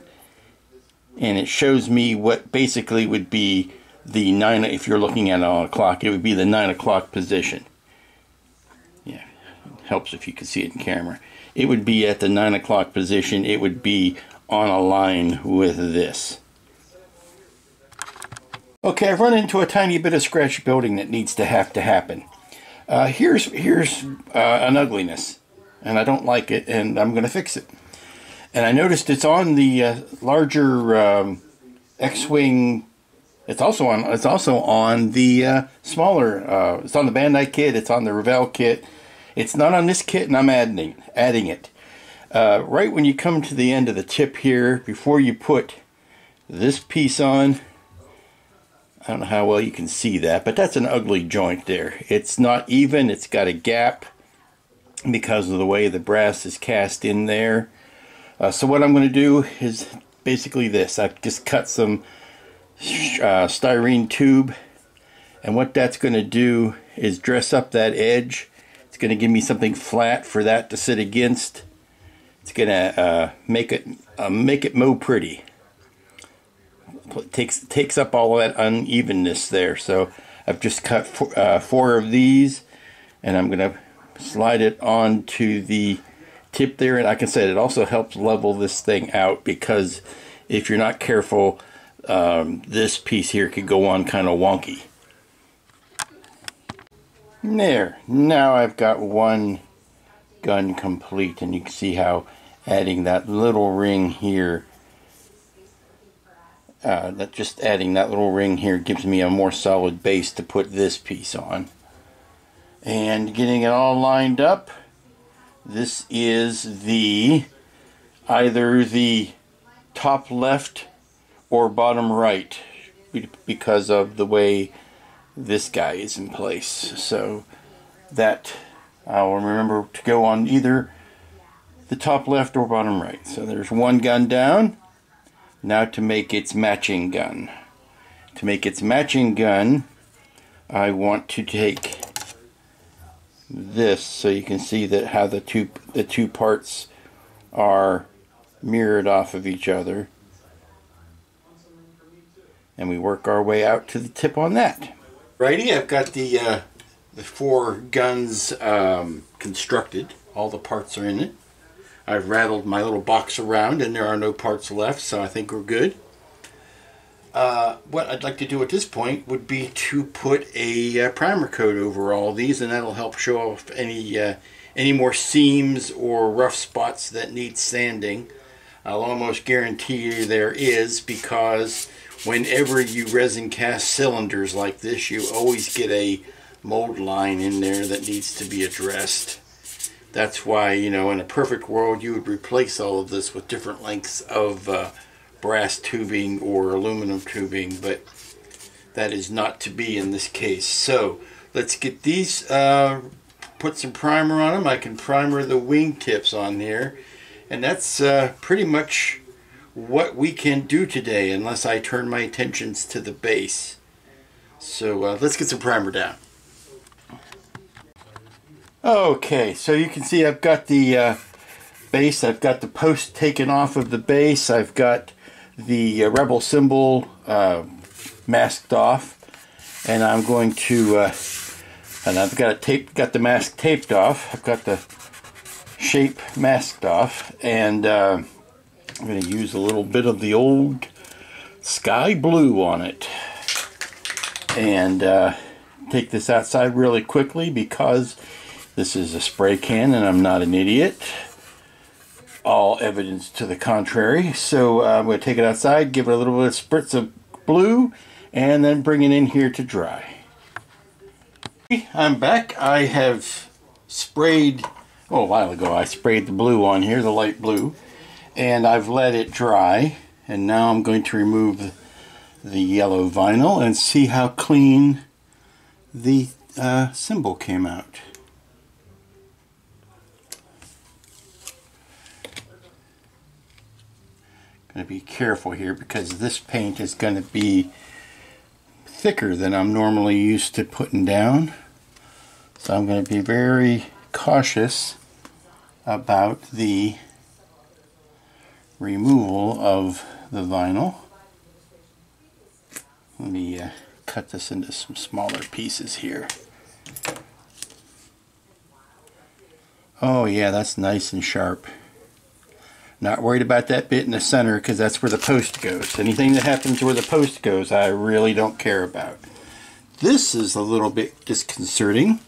Speaker 5: and it shows me what basically would be the 9, if you're looking at it on a clock, it would be the 9 o'clock position. Yeah, it helps if you can see it in camera. It would be at the 9 o'clock position. It would be on a line with this. Okay, I've run into a tiny bit of scratch building that needs to happen. Here's an ugliness. and I don't like it, and I'm going to fix it. And I noticed it's on the larger X-Wing. It's also on the smaller. It's on the Bandai kit. It's on the Revell kit. It's not on this kit, and I'm adding it. Right when you come to the end of the tip here, before you put this piece on, I don't know how well you can see that, but that's an ugly joint there. It's not even. It's got a gap because of the way the brass is cast in there. So what I'm going to do is basically this. I've just cut some styrene tube, and what that's going to do is dress up that edge. It's going to give me something flat for that to sit against. It's going to make it more pretty. It takes up all of that unevenness there. So I've just cut 4 of these, and I'm going to slide it onto the tip there. And like I said, it also helps level this thing out, because if you're not careful, this piece here could go on kind of wonky. There. Now I've got one gun complete, and you can see how adding that little ring here, adding that little ring here gives me a more solid base to put this piece on. And getting it all lined up, this is either the top left or bottom right, because of the way this guy is in place. So that I'll remember to go on either the top left or bottom right. So there's one gun down. Now to make its matching gun. To make its matching gun, I want to take this so you can see that how the two parts are mirrored off of each other. And we work our way out to the tip on that. Righty, I've got the 4 guns constructed. All the parts are in it. I've rattled my little box around, and there are no parts left, so I think we're good. What I'd like to do at this point would be to put a primer coat over all these, and that'll help show off any more seams or rough spots that need sanding. I'll almost guarantee you there is, because whenever you resin cast cylinders like this, you always get a mold line in there that needs to be addressed. That's why, you know, in a perfect world, you would replace all of this with different lengths of brass tubing or aluminum tubing, but that is not to be in this case. So let's get these, put some primer on them. I can primer the wing tips on here, and that's pretty much what we can do today, unless I turn my attentions to the base. So let's get some primer down. Okay, so you can see I've got the base. I've got the post taken off of the base. I've got the rebel symbol masked off, and I'm going to and I've got the mask taped off. I've got the shape masked off, and I'm going to use a little bit of the old sky blue on it, and take this outside really quickly, because this is a spray can and I'm not an idiot. All evidence to the contrary. So I'm going to take it outside, give it a little bit of spritz of blue, and then bring it in here to dry. I'm back. I have sprayed, a while ago I sprayed the blue on here, the light blue, and I've let it dry. And now I'm going to remove the yellow vinyl and see how clean the symbol came out. Going to be careful here, because this paint is going to be thicker than I'm normally used to putting down. So I'm going to be very cautious about the removal of the vinyl. Let me cut this into some smaller pieces here. Oh yeah, that's nice and sharp. Not worried about that bit in the center, because that's where the post goes. Anything that happens where the post goes, I really don't care about. This is a little bit disconcerting.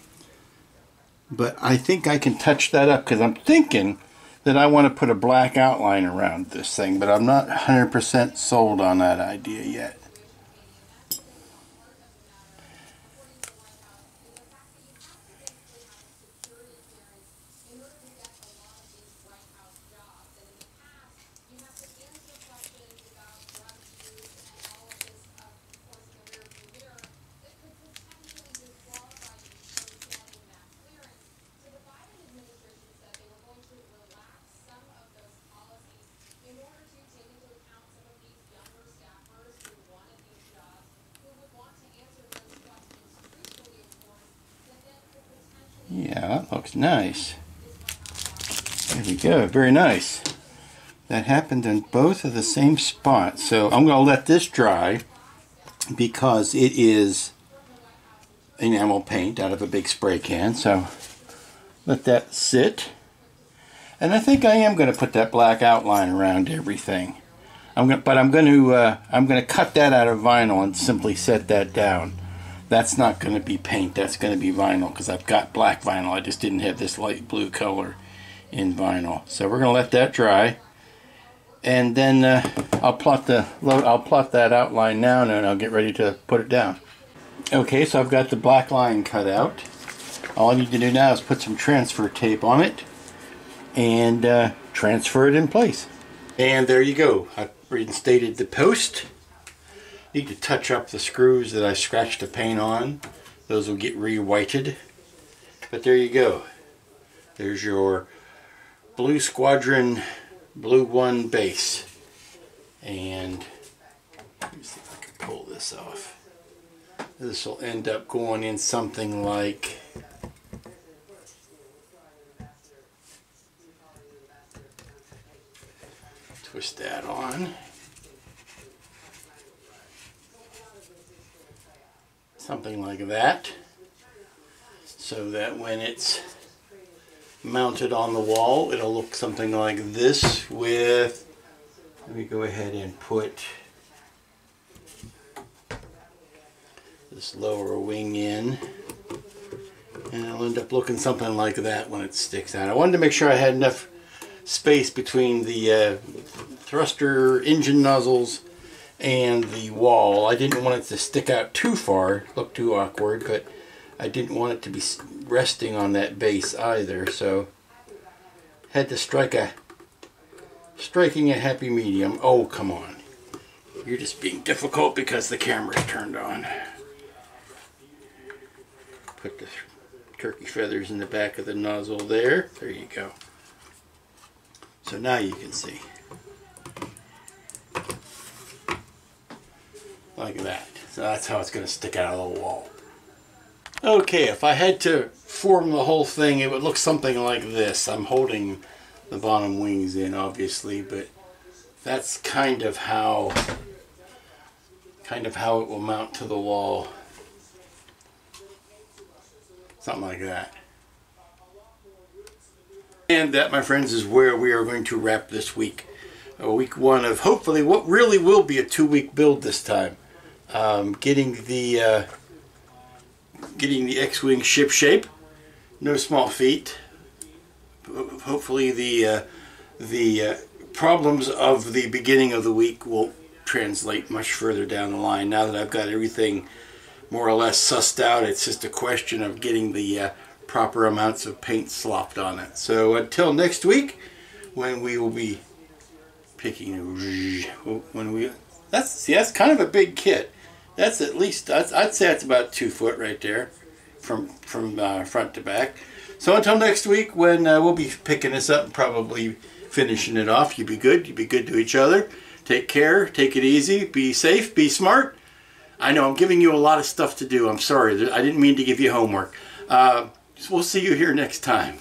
Speaker 5: but I think I can touch that up because I'm thinking that I want to put a black outline around this thing, but I'm not 100% sold on that idea yet. Yeah, that looks nice. There we go, very nice. That happened in both of the same spots. So I'm going to let this dry because it is enamel paint out of a big spray can. So let that sit. And I think I am going to put that black outline around everything. I'm going to cut that out of vinyl and simply set that down. That's not going to be paint, that's going to be vinyl because I've got black vinyl. I just didn't have this light blue color in vinyl. So we're going to let that dry. And then I'll plot that outline now and I'll get ready to put it down. Okay, so I've got the black line cut out. All I need to do now is put some transfer tape on it and transfer it in place. And there you go. I've reinstated the post. Need to touch up the screws that I scratched the paint on. Those will get re-whited. But there you go. There's your Blue Squadron Blue 1 base. And let me see if I can pull this off. This will end up going in something like twist that on. Something like that, so that when it's mounted on the wall it'll look something like this with, let me go ahead and put this lower wing in, and it'll end up looking something like that when it sticks out. I wanted to make sure I had enough space between the thruster engine nozzles and the wall. I didn't want it to stick out too far, look too awkward, but I didn't want it to be resting on that base either, so had to striking a happy medium. Oh, come on. You're just being difficult because the camera's turned on. Put the turkey feathers in the back of the nozzle there. There you go. So now you can see. Like that. So that's how it's going to stick out of the wall. Okay, if I had to form the whole thing, it would look something like this. I'm holding the bottom wings in, obviously, but that's kind of how it will mount to the wall. Something like that. And that, my friends, is where we are going to wrap this week. Week one of hopefully what really will be a 2-week build this time. Getting the X-Wing ship shape, no small feat. Hopefully the problems of the beginning of the week will translate much further down the line. Now that I've got everything more or less sussed out, it's just a question of getting the proper amounts of paint slopped on it. So until next week, when we will be picking, that's kind of a big kit. That's at least, I'd say it's about 2 foot right there, from front to back. So until next week, when we'll be picking this up and probably finishing it off. You be good to each other. Take care, take it easy, be safe, be smart. I know I'm giving you a lot of stuff to do. I'm sorry, I didn't mean to give you homework. We'll see you here next time.